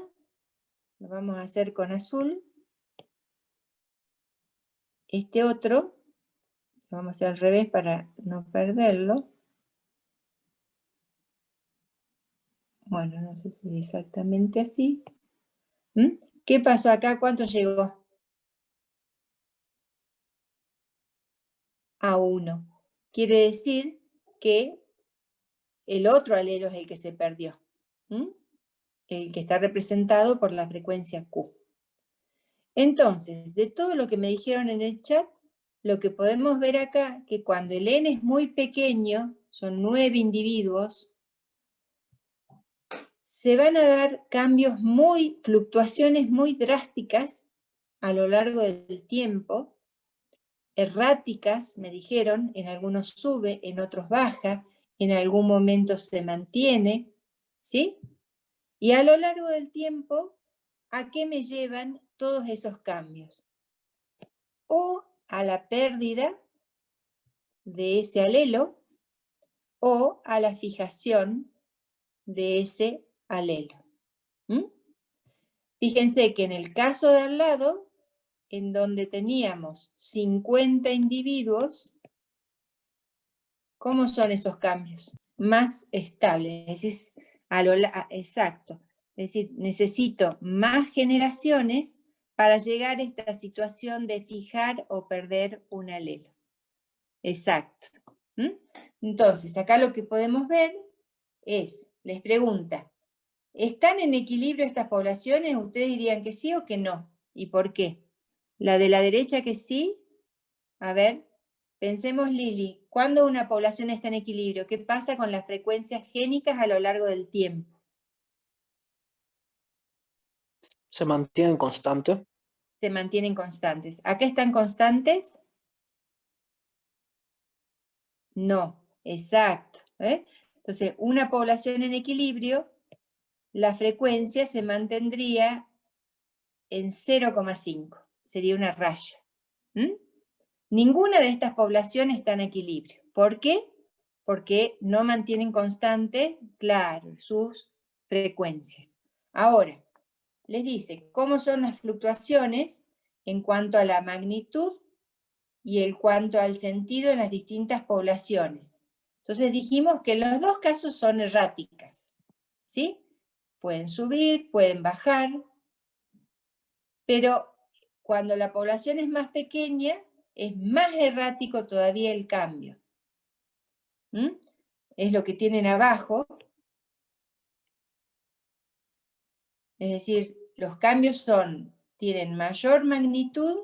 lo vamos a hacer con azul. Este otro, lo vamos a hacer al revés para no perderlo. Bueno, no sé si es exactamente así. ¿Mm? ¿Qué pasó acá? ¿Cuánto llegó? A 1. Quiere decir que el otro alelo es el que se perdió. ¿Mm? El que está representado por la frecuencia Q. Entonces, de todo lo que me dijeron en el chat, lo que podemos ver acá, que cuando el n es muy pequeño, son 9 individuos, se van a dar fluctuaciones muy drásticas a lo largo del tiempo, erráticas, me dijeron, en algunos sube, en otros baja, en algún momento se mantiene, ¿sí? Y a lo largo del tiempo, ¿a qué me llevan todos esos cambios? O a la pérdida de ese alelo, o a la fijación de ese alelo. ¿Mm? Fíjense que en el caso de al lado, en donde teníamos 50 individuos, ¿cómo son esos cambios? Más estables, es decir, exacto. Es decir, necesito más generaciones para llegar a esta situación de fijar o perder un alelo. Exacto. ¿Mm? Entonces, acá lo que podemos ver es, les pregunta, ¿están en equilibrio estas poblaciones? Ustedes dirían que sí o que no. ¿Y por qué? La de la derecha que sí. A ver, pensemos, Lili, ¿cuándo una población está en equilibrio? ¿Qué pasa con las frecuencias génicas a lo largo del tiempo? ¿Se mantienen constantes? Se mantienen constantes. ¿Acá están constantes? No, exacto. Entonces, una población en equilibrio, la frecuencia se mantendría en 0,5. Sería una raya. ¿Mm? Ninguna de estas poblaciones está en equilibrio. ¿Por qué? Porque no mantienen constante, claro, sus frecuencias. Ahora, les dice cómo son las fluctuaciones en cuanto a la magnitud y en cuanto al sentido en las distintas poblaciones. Entonces dijimos que los dos casos son erráticas, ¿sí? Pueden subir, pueden bajar, pero cuando la población es más pequeña, es más errático todavía el cambio. ¿Mm? Es lo que tienen abajo. Es decir, los cambios tienen mayor magnitud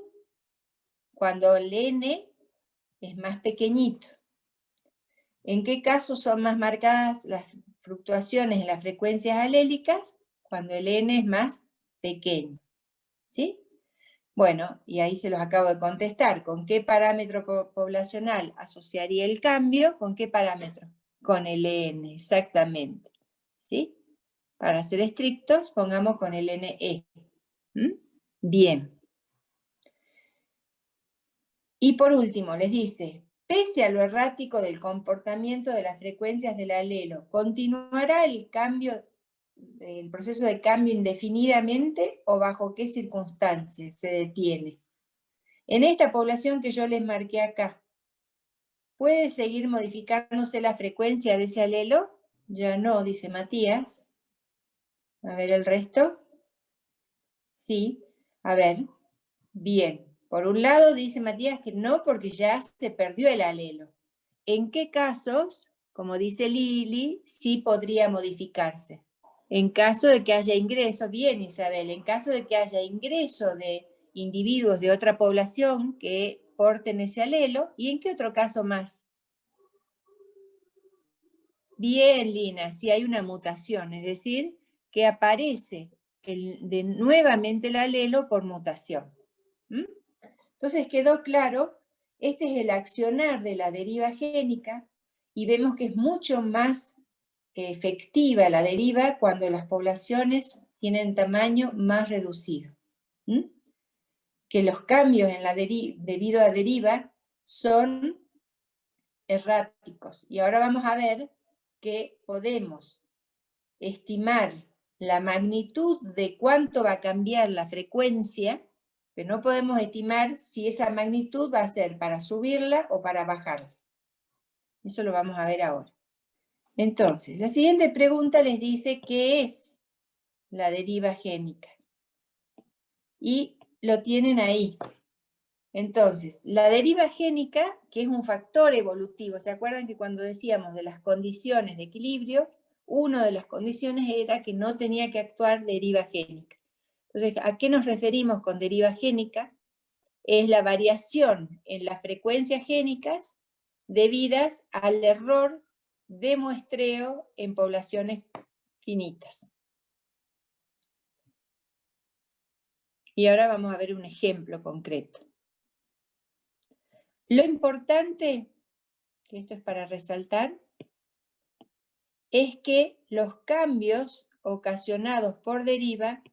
cuando el n es más pequeñito. ¿En qué caso son más marcadas las fluctuaciones en las frecuencias alélicas? Cuando el n es más pequeño. ¿Sí? Bueno, y ahí se los acabo de contestar. ¿Con qué parámetro poblacional asociaría el cambio? ¿Con qué parámetro? Con el n, exactamente. ¿Sí? Para ser estrictos, pongamos con el NE. ¿Mm? Bien. Y por último, les dice, pese a lo errático del comportamiento de las frecuencias del alelo, ¿continuará el proceso de cambio indefinidamente o bajo qué circunstancias se detiene? En esta población que yo les marqué acá, ¿puede seguir modificándose la frecuencia de ese alelo? Ya no, dice Matías. A ver el resto. Sí, a ver, bien. Por un lado dice Matías que no, porque ya se perdió el alelo. ¿En qué casos, como dice Lili, sí podría modificarse? En caso de que haya ingreso, bien Isabel, en caso de que haya ingreso de individuos de otra población que porten ese alelo, ¿y en qué otro caso más? Bien, Lina, si hay una mutación, es decir, que aparece nuevamente el alelo por mutación. ¿Mm? Entonces quedó claro, este es el accionar de la deriva génica, y vemos que es mucho más efectiva la deriva cuando las poblaciones tienen tamaño más reducido. ¿Mm? Que los cambios en la debido a deriva son erráticos. Y ahora vamos a ver que podemos estimar la magnitud de cuánto va a cambiar la frecuencia, pero no podemos estimar si esa magnitud va a ser para subirla o para bajarla. Eso lo vamos a ver ahora. Entonces, la siguiente pregunta les dice qué es la deriva génica. Y lo tienen ahí. Entonces, la deriva génica, que es un factor evolutivo, ¿se acuerdan que cuando decíamos de las condiciones de equilibrio, una de las condiciones era que no tenía que actuar deriva génica? Entonces, ¿a qué nos referimos con deriva génica? Es la variación en las frecuencias génicas debidas al error de muestreo en poblaciones finitas. Y ahora vamos a ver un ejemplo concreto. Lo importante, que esto es para resaltar, es que los cambios ocasionados por deriva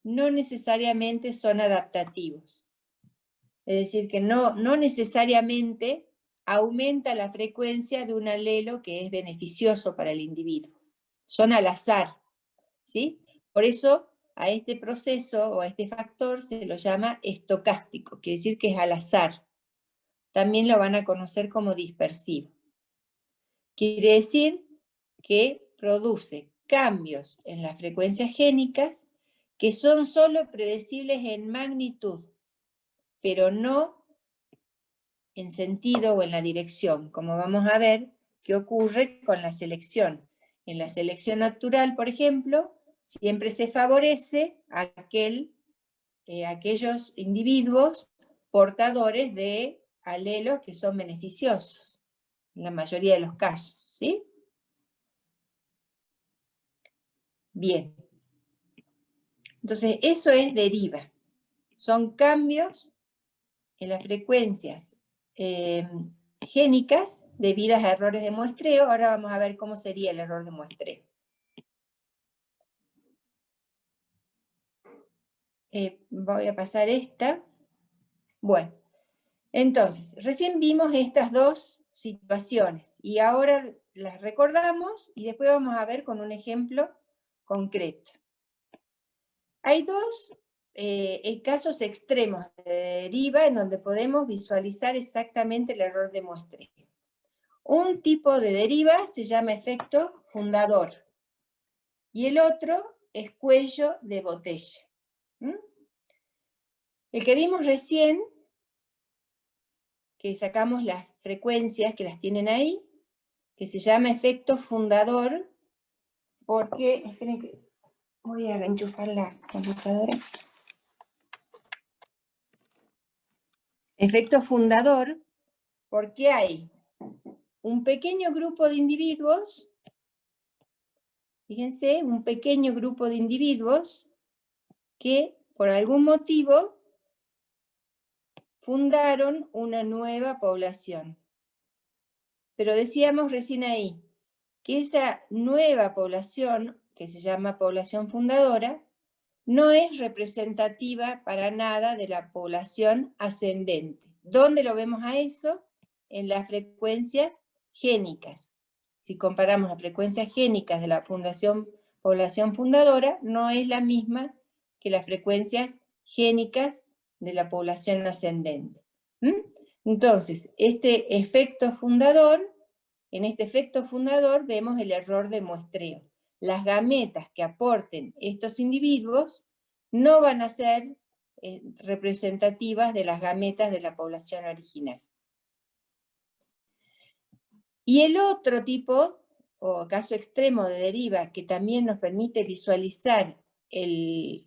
no necesariamente son adaptativos. Es decir, que no necesariamente aumenta la frecuencia de un alelo que es beneficioso para el individuo. Son al azar, ¿sí? Por eso a este proceso o a este factor se lo llama estocástico, quiere decir que es al azar. También lo van a conocer como dispersivo. Quiere decir que produce cambios en las frecuencias génicas que son solo predecibles en magnitud, pero no en sentido o en la dirección, como vamos a ver qué ocurre con la selección. En la selección natural, por ejemplo, siempre se favorece a aquellos individuos portadores de alelos que son beneficiosos, en la mayoría de los casos, ¿sí? Bien. Entonces, eso es deriva. Son cambios en las frecuencias génicas debidas a errores de muestreo. Ahora vamos a ver cómo sería el error de muestreo. Voy a pasar esta. Bueno, entonces, recién vimos estas dos situaciones y ahora las recordamos y después vamos a ver con un ejemplo concreto. Hay dos casos extremos de deriva en donde podemos visualizar exactamente el error de muestreo. Un tipo de deriva se llama efecto fundador y el otro es cuello de botella. ¿Mm? El que vimos recién, que sacamos las frecuencias que las tienen ahí, que se llama efecto fundador, porque, esperen que voy a enchufar la computadora. Efecto fundador, porque hay un pequeño grupo de individuos, fíjense, un pequeño grupo de individuos que por algún motivo fundaron una nueva población. Pero decíamos recién ahí que esa nueva población, que se llama población fundadora, no es representativa para nada de la población ascendente. ¿Dónde lo vemos a eso? En las frecuencias génicas. Si comparamos las frecuencias génicas de la población fundadora, no es la misma que las frecuencias génicas de la población ascendente. Entonces, en este efecto fundador vemos el error de muestreo. Las gametas que aporten estos individuos no van a ser representativas de las gametas de la población original. Y el otro tipo, o caso extremo de deriva, que también nos permite visualizar el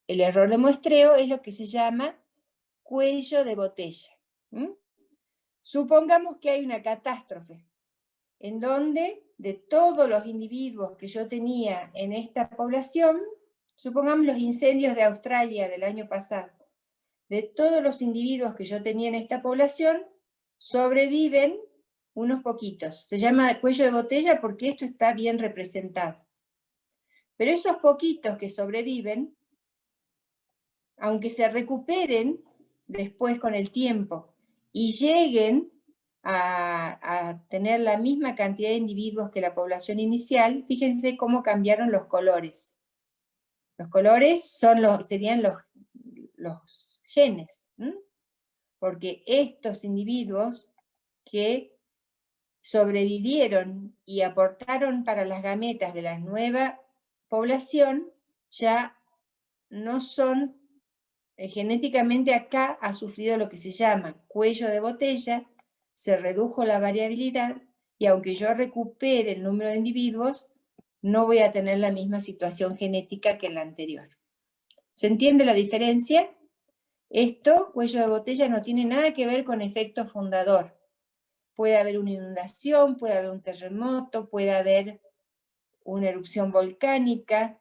error de muestreo, es lo que se llama cuello de botella. Supongamos que hay una catástrofe, en donde de todos los individuos que yo tenía en esta población, supongamos los incendios de Australia del año pasado, de todos los individuos que yo tenía en esta población, sobreviven unos poquitos. Se llama cuello de botella porque esto está bien representado. Pero esos poquitos que sobreviven, aunque se recuperen después con el tiempo y lleguen a tener la misma cantidad de individuos que la población inicial, fíjense cómo cambiaron los colores. Los colores serían los genes, porque estos individuos que sobrevivieron y aportaron para las gametas de la nueva población ya no son, genéticamente acá ha sufrido lo que se llama cuello de botella, se redujo la variabilidad y aunque yo recupere el número de individuos, no voy a tener la misma situación genética que en la anterior. ¿Se entiende la diferencia? Esto, cuello de botella, no tiene nada que ver con efecto fundador. Puede haber una inundación, puede haber un terremoto, puede haber una erupción volcánica,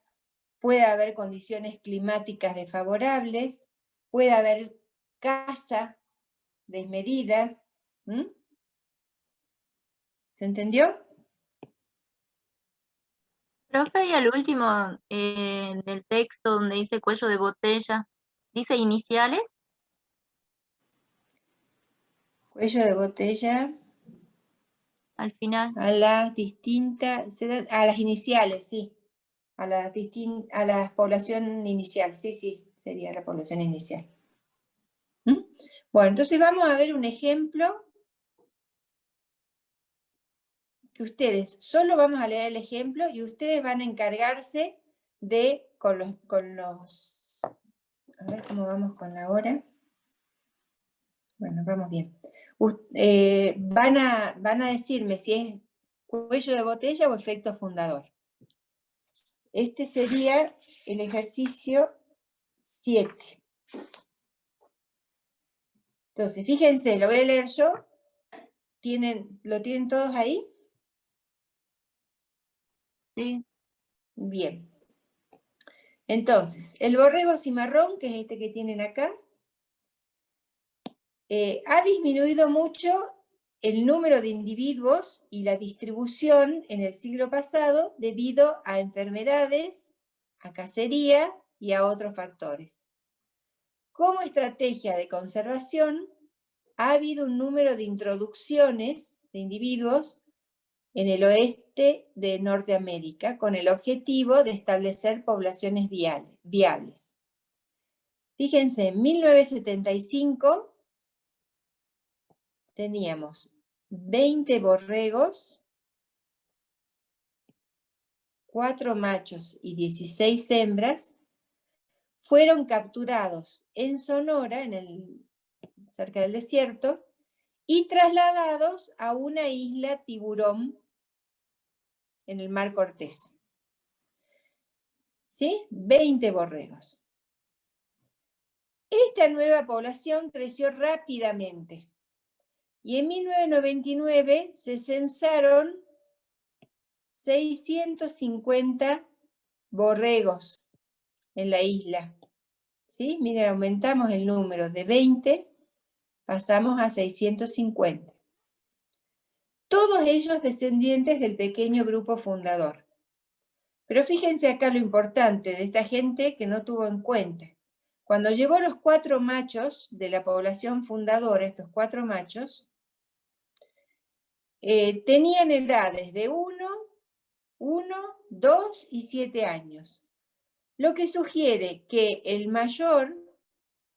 puede haber condiciones climáticas desfavorables, puede haber caza desmedida. ¿Se entendió? Profe, y al último del texto donde dice cuello de botella, ¿dice iniciales? Cuello de botella Al final. a las distintas, a las iniciales, sí. A la población inicial, sí, sería la población inicial. Bueno, entonces vamos a ver un ejemplo que ustedes, solo vamos a leer el ejemplo y ustedes van a encargarse de, con los, a ver cómo vamos con la hora. Bueno, vamos bien. Van a decirme si es cuello de botella o efecto fundador. Este sería el ejercicio 7. Entonces, fíjense, lo voy a leer yo. ¿Lo tienen todos ahí? Sí. Bien. Entonces, el borrego cimarrón, que es este que tienen acá, ha disminuido mucho el número de individuos y la distribución en el siglo pasado debido a enfermedades, a cacería y a otros factores. Como estrategia de conservación, ha habido un número de introducciones de individuos en el oeste de Norteamérica con el objetivo de establecer poblaciones viables. Fíjense, en 1975 teníamos 20 borregos, 4 machos y 16 hembras, fueron capturados en Sonora, cerca del desierto, y trasladados a una isla Tiburón en el Mar Cortés. ¿Sí? 20 borregos. Esta nueva población creció rápidamente y en 1999 se censaron 650 borregos en la isla. ¿Sí? Miren, aumentamos el número de 20, pasamos a 650. Todos ellos descendientes del pequeño grupo fundador. Pero fíjense acá lo importante de esta gente que no tuvo en cuenta. Cuando llevó los 4 machos de la población fundadora, estos 4 machos, tenían edades de 1, 2 y 7 años. Lo que sugiere que el mayor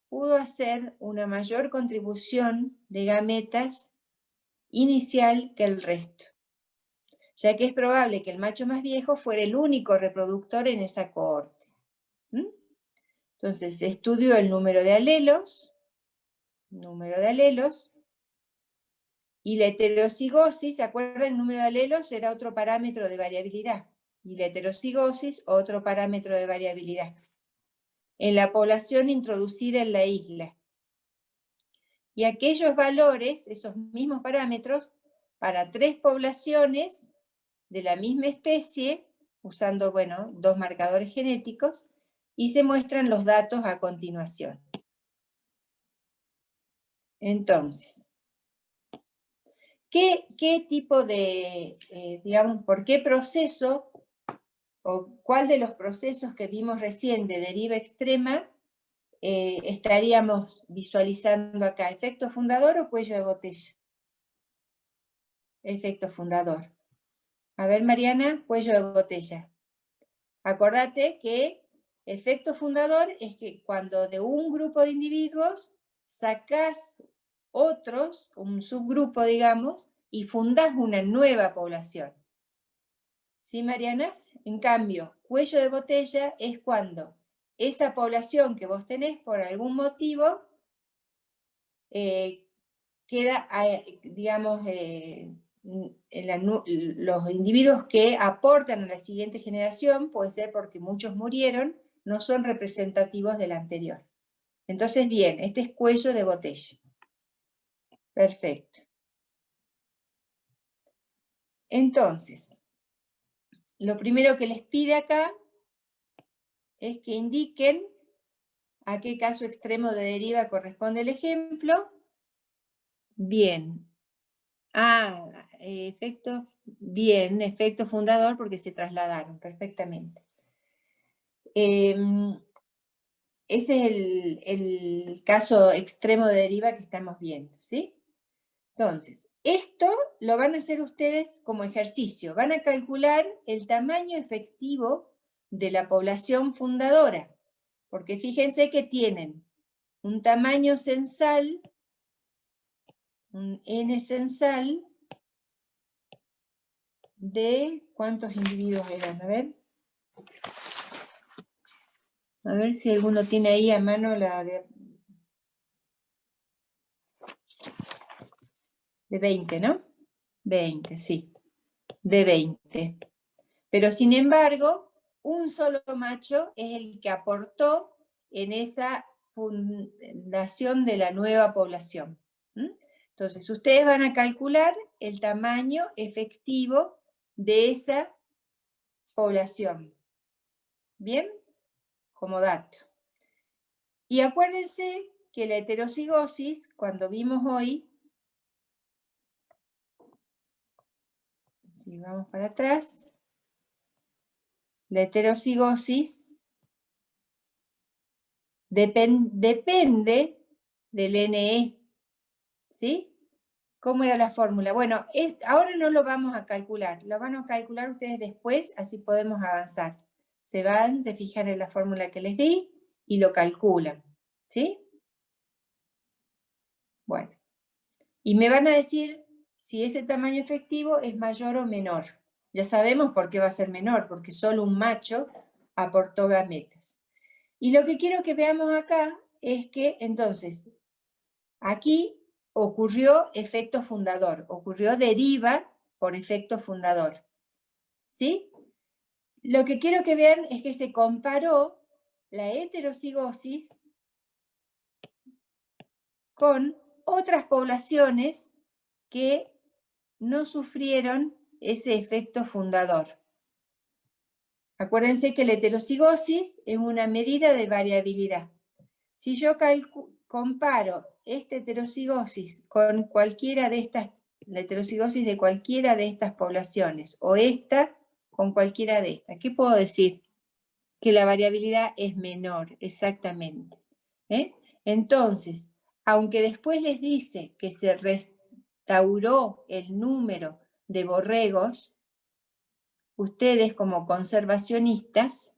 pudo hacer una mayor contribución de gametas inicial que el resto, ya que es probable que el macho más viejo fuera el único reproductor en esa cohorte. Entonces, se estudió el número de alelos, y la heterocigosis, ¿se acuerdan? El número de alelos era otro parámetro de variabilidad, y la heterocigosis, otro parámetro de variabilidad. En la población introducida en la isla. Y aquellos valores, esos mismos parámetros, para 3 poblaciones de la misma especie, usando, bueno, 2 marcadores genéticos, y se muestran los datos a continuación. Entonces, ¿qué tipo de, digamos, por qué proceso, o cuál de los procesos que vimos recién de deriva extrema estaríamos visualizando acá? ¿Efecto fundador o cuello de botella? Efecto fundador. A ver, Mariana, cuello de botella. Acordate que efecto fundador es que cuando de un grupo de individuos sacás otros, un subgrupo, digamos, y fundás una nueva población. ¿Sí, Mariana? En cambio, cuello de botella es cuando esa población que vos tenés por algún motivo queda, digamos, los individuos que aportan a la siguiente generación, puede ser porque muchos murieron, no son representativos del anterior. Entonces, bien, este es cuello de botella. Perfecto. Entonces, lo primero que les pide acá es que indiquen a qué caso extremo de deriva corresponde el ejemplo. Bien. Efecto fundador porque se trasladaron perfectamente. Ese es el caso extremo de deriva que estamos viendo, ¿sí? Entonces, esto lo van a hacer ustedes como ejercicio. Van a calcular el tamaño efectivo de la población fundadora, porque fíjense que tienen un tamaño censal, un N censal, de ¿cuántos individuos eran? A ver si alguno tiene ahí a mano la de 20, ¿no? 20, sí, de 20. Pero sin embargo, un solo macho es el que aportó en esa fundación de la nueva población. Entonces, ustedes van a calcular el tamaño efectivo de esa población. ¿Bien? Como dato. Y acuérdense que la heterocigosis, cuando vimos hoy, si vamos para atrás, la heterocigosis depende del NE, ¿sí? ¿Cómo era la fórmula? Bueno, ahora no lo vamos a calcular, lo van a calcular ustedes después, así podemos avanzar. Se van, se fijan en la fórmula que les di y lo calculan, ¿sí? Bueno, y me van a decir si ese tamaño efectivo es mayor o menor. Ya sabemos por qué va a ser menor, porque solo un macho aportó gametas. Y lo que quiero que veamos acá es que, entonces, aquí ocurrió efecto fundador, ocurrió deriva por efecto fundador. ¿Sí? Lo que quiero que vean es que se comparó la heterocigosis con otras poblaciones que no sufrieron ese efecto fundador. Acuérdense que la heterocigosis es una medida de variabilidad. Si yo comparo esta heterocigosis con cualquiera de estas, la heterocigosis de cualquiera de estas poblaciones, o esta con cualquiera de estas, ¿qué puedo decir? Que la variabilidad es menor, exactamente. Entonces, aunque después les dice que se restauró el número de borregos, ustedes como conservacionistas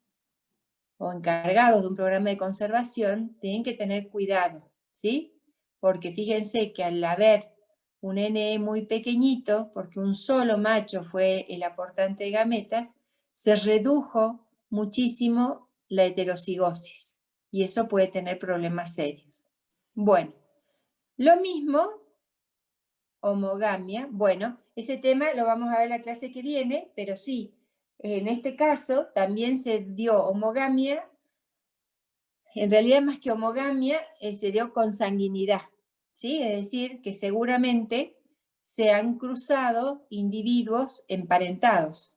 o encargados de un programa de conservación tienen que tener cuidado, ¿sí? Porque fíjense que al haber un NE muy pequeñito, porque un solo macho fue el aportante de gametas, se redujo muchísimo la heterocigosis, y eso puede tener problemas serios. Bueno, lo mismo, homogamia. Bueno, ese tema lo vamos a ver la clase que viene, pero sí, en este caso también se dio homogamia. En realidad, más que homogamia, se dio consanguinidad, ¿sí? Es decir, que seguramente se han cruzado individuos emparentados,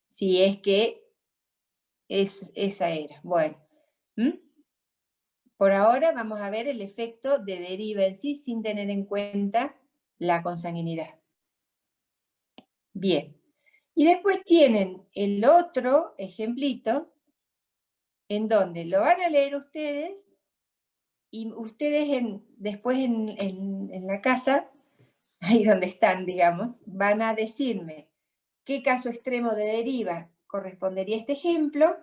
si es que esa era. Bueno, por ahora vamos a ver el efecto de deriva en sí sin tener en cuenta la consanguinidad. Bien, y después tienen el otro ejemplito, en donde lo van a leer ustedes, y ustedes después en la casa, ahí donde están, digamos, van a decirme qué caso extremo de deriva correspondería a este ejemplo,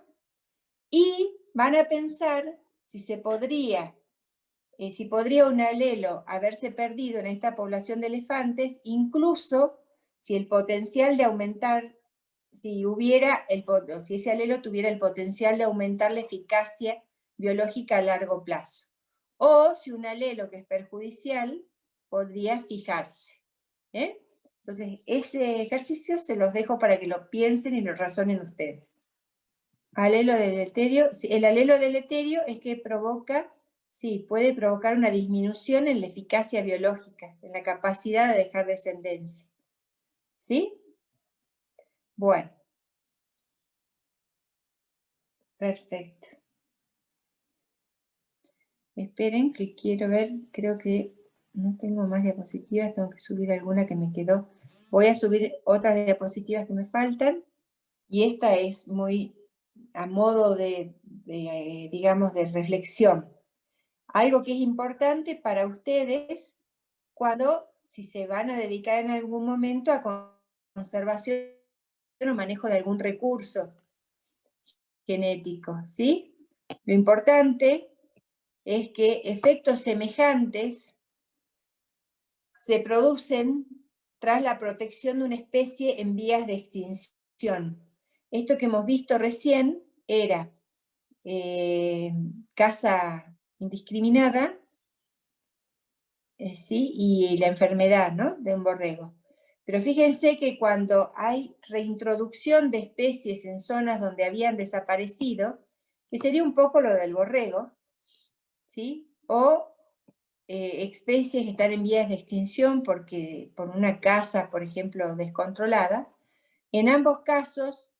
y van a pensar si podría un alelo haberse perdido en esta población de elefantes, incluso si el potencial de aumentar, si ese alelo tuviera el potencial de aumentar la eficacia biológica a largo plazo, o si un alelo que es perjudicial podría fijarse. Entonces, ese ejercicio se los dejo para que lo piensen y lo razonen ustedes. Alelo deleterio. El alelo deleterio es que provoca, sí, puede provocar una disminución en la eficacia biológica, en la capacidad de dejar descendencia. ¿Sí? Bueno. Perfecto. Esperen que quiero ver, creo que no tengo más diapositivas, tengo que subir alguna que me quedó. Voy a subir otras diapositivas que me faltan, y esta es muy a modo digamos, de reflexión. Algo que es importante para ustedes si se van a dedicar en algún momento a conservación o manejo de algún recurso genético, ¿sí? Lo importante es que efectos semejantes se producen tras la protección de una especie en vías de extinción. Esto que hemos visto recién era caza indiscriminada, ¿sí? Y la enfermedad, ¿no?, de un borrego. Pero fíjense que cuando hay reintroducción de especies en zonas donde habían desaparecido, que sería un poco lo del borrego, ¿sí? O especies que están en vías de extinción por una caza, por ejemplo, descontrolada, en ambos casos,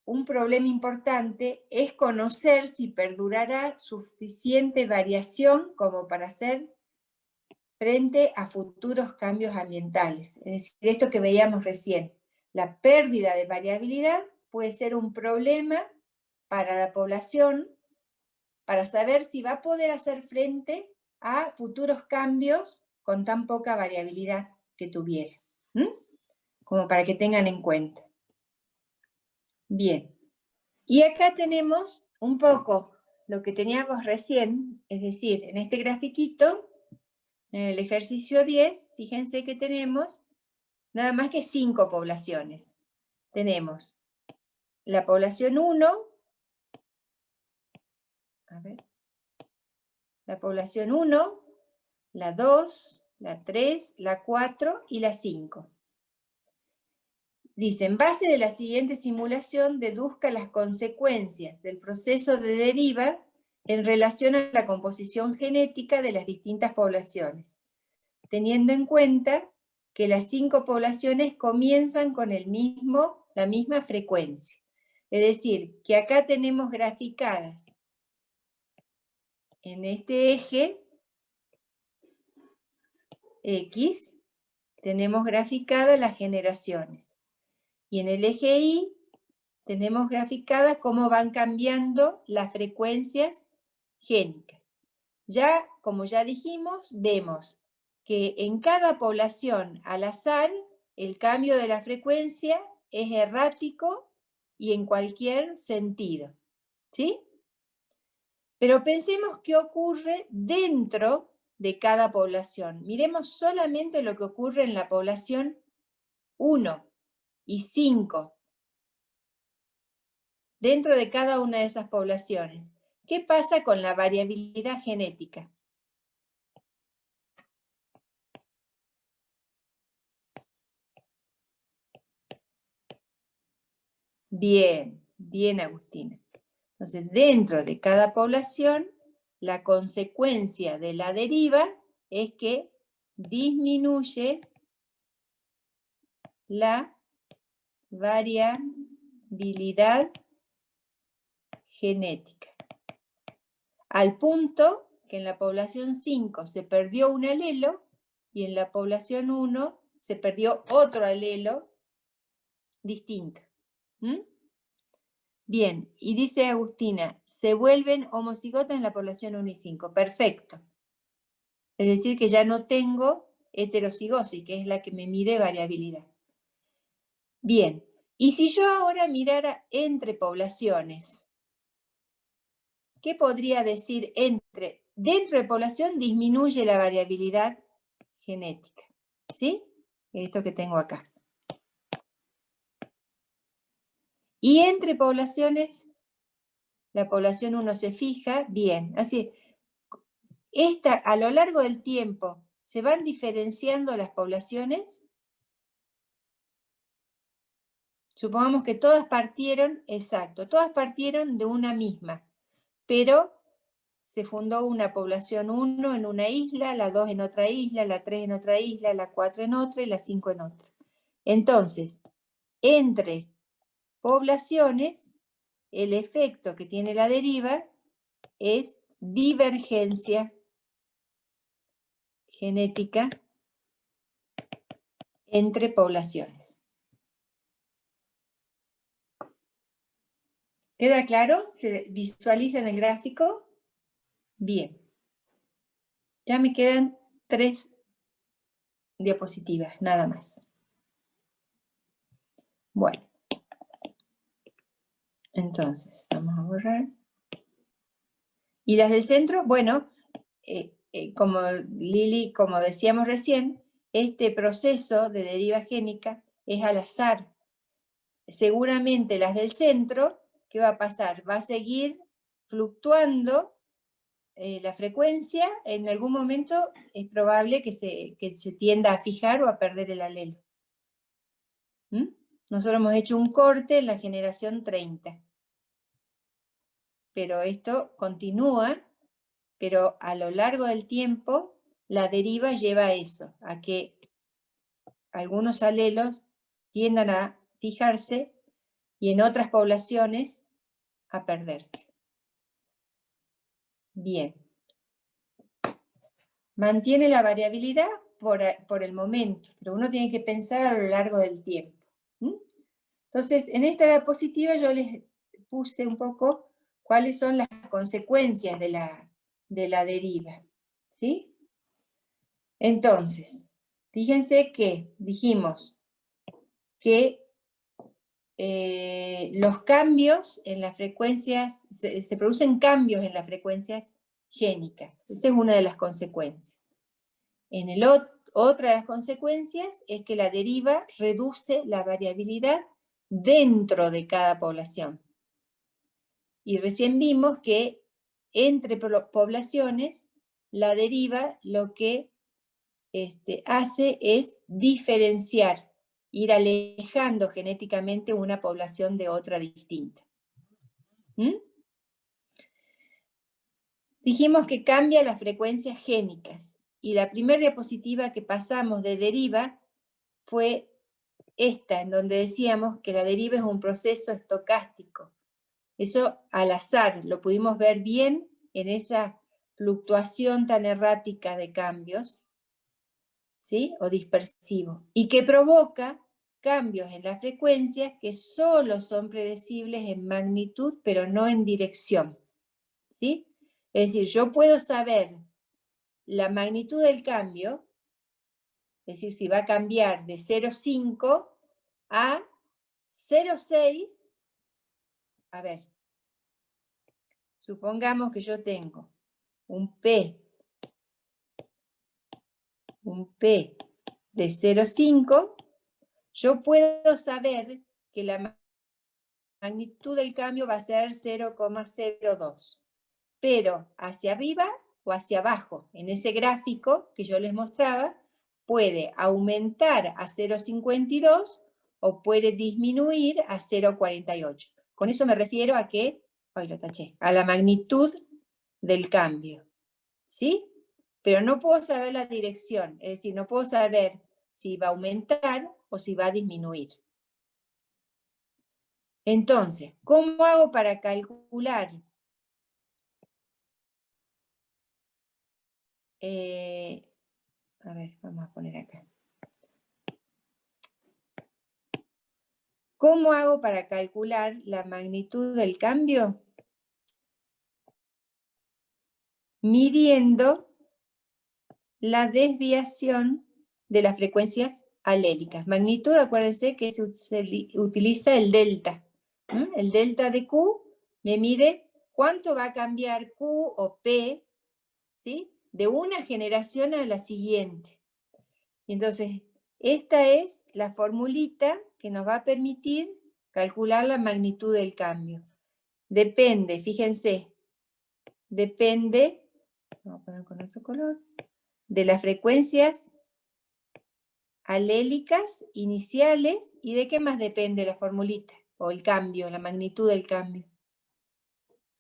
un problema importante es conocer si perdurará suficiente variación como para hacer frente a futuros cambios ambientales. Es decir, esto que veíamos recién, la pérdida de variabilidad puede ser un problema para la población, para saber si va a poder hacer frente a futuros cambios con tan poca variabilidad que tuviera. Como para que tengan en cuenta. Bien. Y acá tenemos un poco lo que teníamos recién, es decir, en este grafiquito, en el ejercicio 10, fíjense que tenemos nada más que 5 poblaciones. Tenemos la población 1, la población 1, la 2, la 3, la 4 y la 5. Dice, en base de la siguiente simulación, deduzca las consecuencias del proceso de deriva en relación a la composición genética de las distintas poblaciones, teniendo en cuenta que las 5 poblaciones comienzan con la misma frecuencia. Es decir, que acá tenemos graficadas en este eje X, tenemos graficadas las generaciones. Y en el eje Y tenemos graficadas cómo van cambiando las frecuencias génicas. Ya, como ya dijimos, vemos que en cada población al azar el cambio de la frecuencia es errático y en cualquier sentido, ¿sí? Pero pensemos qué ocurre dentro de cada población. Miremos solamente lo que ocurre en la población 1 y 5. Dentro de cada una de esas poblaciones. ¿Qué pasa con la variabilidad genética? Bien, bien, Agustina. Entonces, dentro de cada población, la consecuencia de la deriva es que disminuye la variabilidad genética. Al punto que en la población 5 se perdió un alelo y en la población 1 se perdió otro alelo distinto. ¿Mm? Bien, y dice Agustina, se vuelven homocigotas en la población 1 y 5. Perfecto. Es decir, que ya no tengo heterocigosis, que es la que me mide variabilidad. Bien, y si yo ahora mirara entre poblaciones, ¿qué podría decir entre? Dentro de población disminuye la variabilidad genética, ¿sí? Esto que tengo acá. Y entre poblaciones, la población 1 se fija, bien. Así, a lo largo del tiempo, ¿se van diferenciando las poblaciones? Supongamos que todas partieron, exacto, todas partieron de una misma, pero se fundó una población 1 en una isla, la 2 en otra isla, la 3 en otra isla, la 4 en otra y la 5 en otra. Entonces, entre poblaciones, el efecto que tiene la deriva es divergencia genética entre poblaciones. ¿Queda claro? ¿Se visualiza en el gráfico? Bien. Ya me quedan 3 diapositivas, nada más. Bueno. Entonces, vamos a borrar. Y las del centro, bueno, como Lili, como decíamos recién, este proceso de deriva génica es al azar. Seguramente las del centro, ¿qué va a pasar? Va a seguir fluctuando la frecuencia, en algún momento es probable que se tienda a fijar o a perder el alelo. ¿Mm? Nosotros hemos hecho un corte en la generación 30. Pero esto continúa, pero a lo largo del tiempo la deriva lleva a eso, a que algunos alelos tiendan a fijarse y en otras poblaciones a perderse. Bien. Mantiene la variabilidad por el momento, pero uno tiene que pensar a lo largo del tiempo. ¿Mm? Entonces, en esta diapositiva yo les puse un poco cuáles son las consecuencias de la deriva, ¿sí? Entonces, fíjense que dijimos que los cambios en las frecuencias, se producen cambios en las frecuencias génicas. Esa es una de las consecuencias. Otra de las consecuencias es que la deriva reduce la variabilidad dentro de cada población. Y recién vimos que entre poblaciones, la deriva lo que hace es diferenciar, ir alejando genéticamente una población de otra distinta. ¿Mm? Dijimos que cambia las frecuencias génicas, y la primera diapositiva que pasamos de deriva fue esta, en donde decíamos que la deriva es un proceso estocástico. Eso al azar, lo pudimos ver bien en esa fluctuación tan errática de cambios, ¿sí? O dispersivo, y que provoca cambios en las frecuencias que solo son predecibles en magnitud, pero no en dirección, ¿sí? Es decir, yo puedo saber la magnitud del cambio, es decir, si va a cambiar de 0,5 a 0,6, a ver, supongamos que yo tengo un P de 0,5, yo puedo saber que la magnitud del cambio va a ser 0,02. pero hacia arriba o hacia abajo. En ese gráfico que yo les mostraba, puede aumentar a 0,52 o puede disminuir a 0,48. Con eso me refiero a que, ay, lo taché, a la magnitud del cambio, ¿sí? Pero no puedo saber la dirección, es decir, no puedo saber si va a aumentar o si va a disminuir. Entonces, ¿cómo hago para calcular? A ver, vamos a poner acá. ¿Cómo hago para calcular la magnitud del cambio? Midiendo la desviación de las frecuencias alélicas. Magnitud, acuérdense que se utiliza el delta. El delta de Q me mide cuánto va a cambiar Q o P, ¿sí? De una generación a la siguiente. Entonces, esta es la formulita que nos va a permitir calcular la magnitud del cambio. Depende, fíjense, depende, vamos a poner con otro color, de las frecuencias alélicas iniciales. ¿Y de qué más depende la formulita? O el cambio, la magnitud del cambio.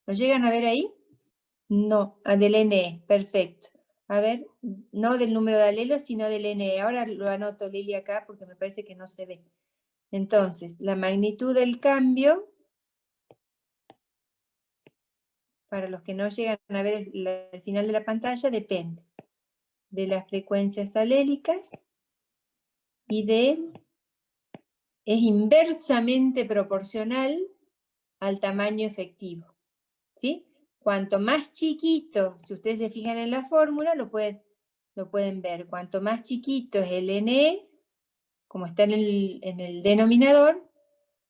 ¿Lo llegan a ver ahí? No, del NE, perfecto. A ver, no del número de alelos, sino del NE. Ahora lo anoto, Lili, acá, porque me parece que no se ve. Entonces, la magnitud del cambio, para los que no llegan a ver el final de la pantalla, depende de las frecuencias alélicas y es inversamente proporcional al tamaño efectivo, ¿sí? Cuanto más chiquito, si ustedes se fijan en la fórmula, lo pueden ver. Cuanto más chiquito es el NE, como está en el denominador,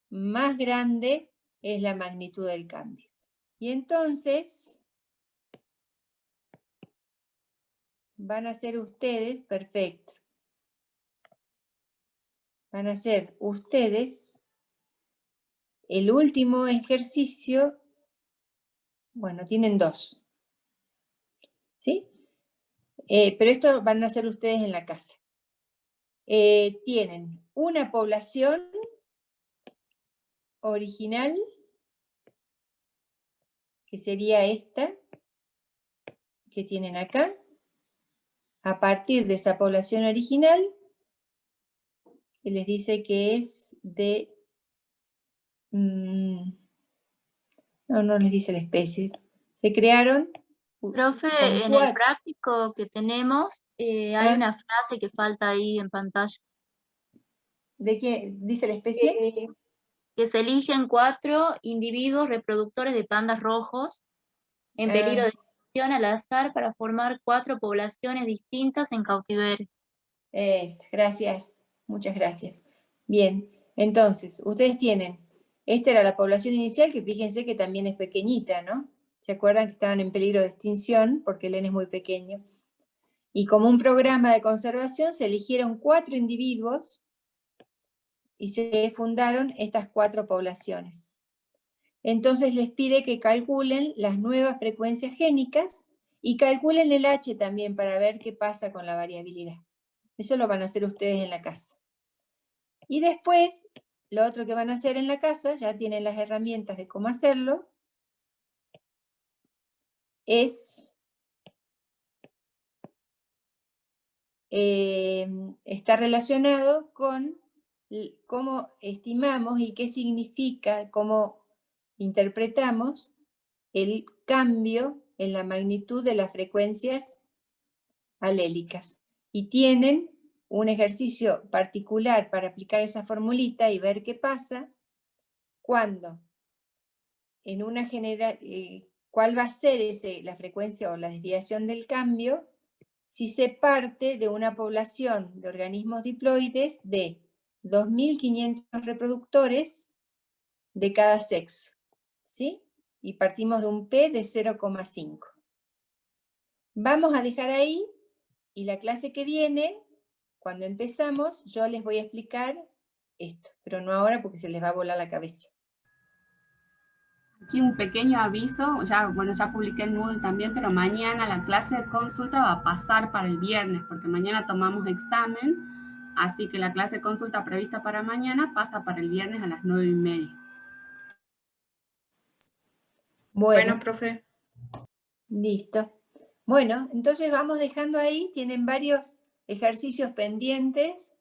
más grande es la magnitud del cambio. Y entonces, van a ser ustedes, perfecto, van a ser ustedes el último ejercicio. Bueno, tienen dos, ¿sí? Pero esto van a hacer ustedes en la casa. Tienen una población original, que sería esta, que tienen acá. A partir de esa población original, que les dice que es de... no les dice la especie. Se crearon... Profe, en el gráfico que tenemos hay una frase que falta ahí en pantalla. ¿De qué dice la especie? Que se eligen 4 individuos reproductores de pandas rojos en peligro de extinción al azar para formar 4 poblaciones distintas en cautiverio. Gracias, muchas gracias. Bien, entonces, ustedes tienen, esta era la población inicial, que fíjense que también es pequeñita, ¿no? ¿Se acuerdan que estaban en peligro de extinción porque el N es muy pequeño? Y como un programa de conservación se eligieron 4 individuos y se fundaron estas 4 poblaciones. Entonces les pide que calculen las nuevas frecuencias génicas y calculen el H también para ver qué pasa con la variabilidad. Eso lo van a hacer ustedes en la casa. Y después, lo otro que van a hacer en la casa, ya tienen las herramientas de cómo hacerlo, es está relacionado con cómo estimamos y qué significa, cómo interpretamos el cambio en la magnitud de las frecuencias alélicas. Y tienen un ejercicio particular para aplicar esa formulita y ver qué pasa cuando en una cuál va a ser la frecuencia o la desviación del cambio si se parte de una población de organismos diploides de 2.500 reproductores de cada sexo, ¿sí? Y partimos de un P de 0,5. Vamos a dejar ahí, y la clase que viene, cuando empezamos, yo les voy a explicar esto, pero no ahora porque se les va a volar la cabeza. Aquí un pequeño aviso, ya publiqué en Moodle también, pero mañana la clase de consulta va a pasar para el viernes, porque mañana tomamos examen, así que la clase de consulta prevista para mañana pasa para el viernes a las 9:30. Bueno, profe. listo. Bueno, entonces vamos dejando ahí, tienen varios ejercicios pendientes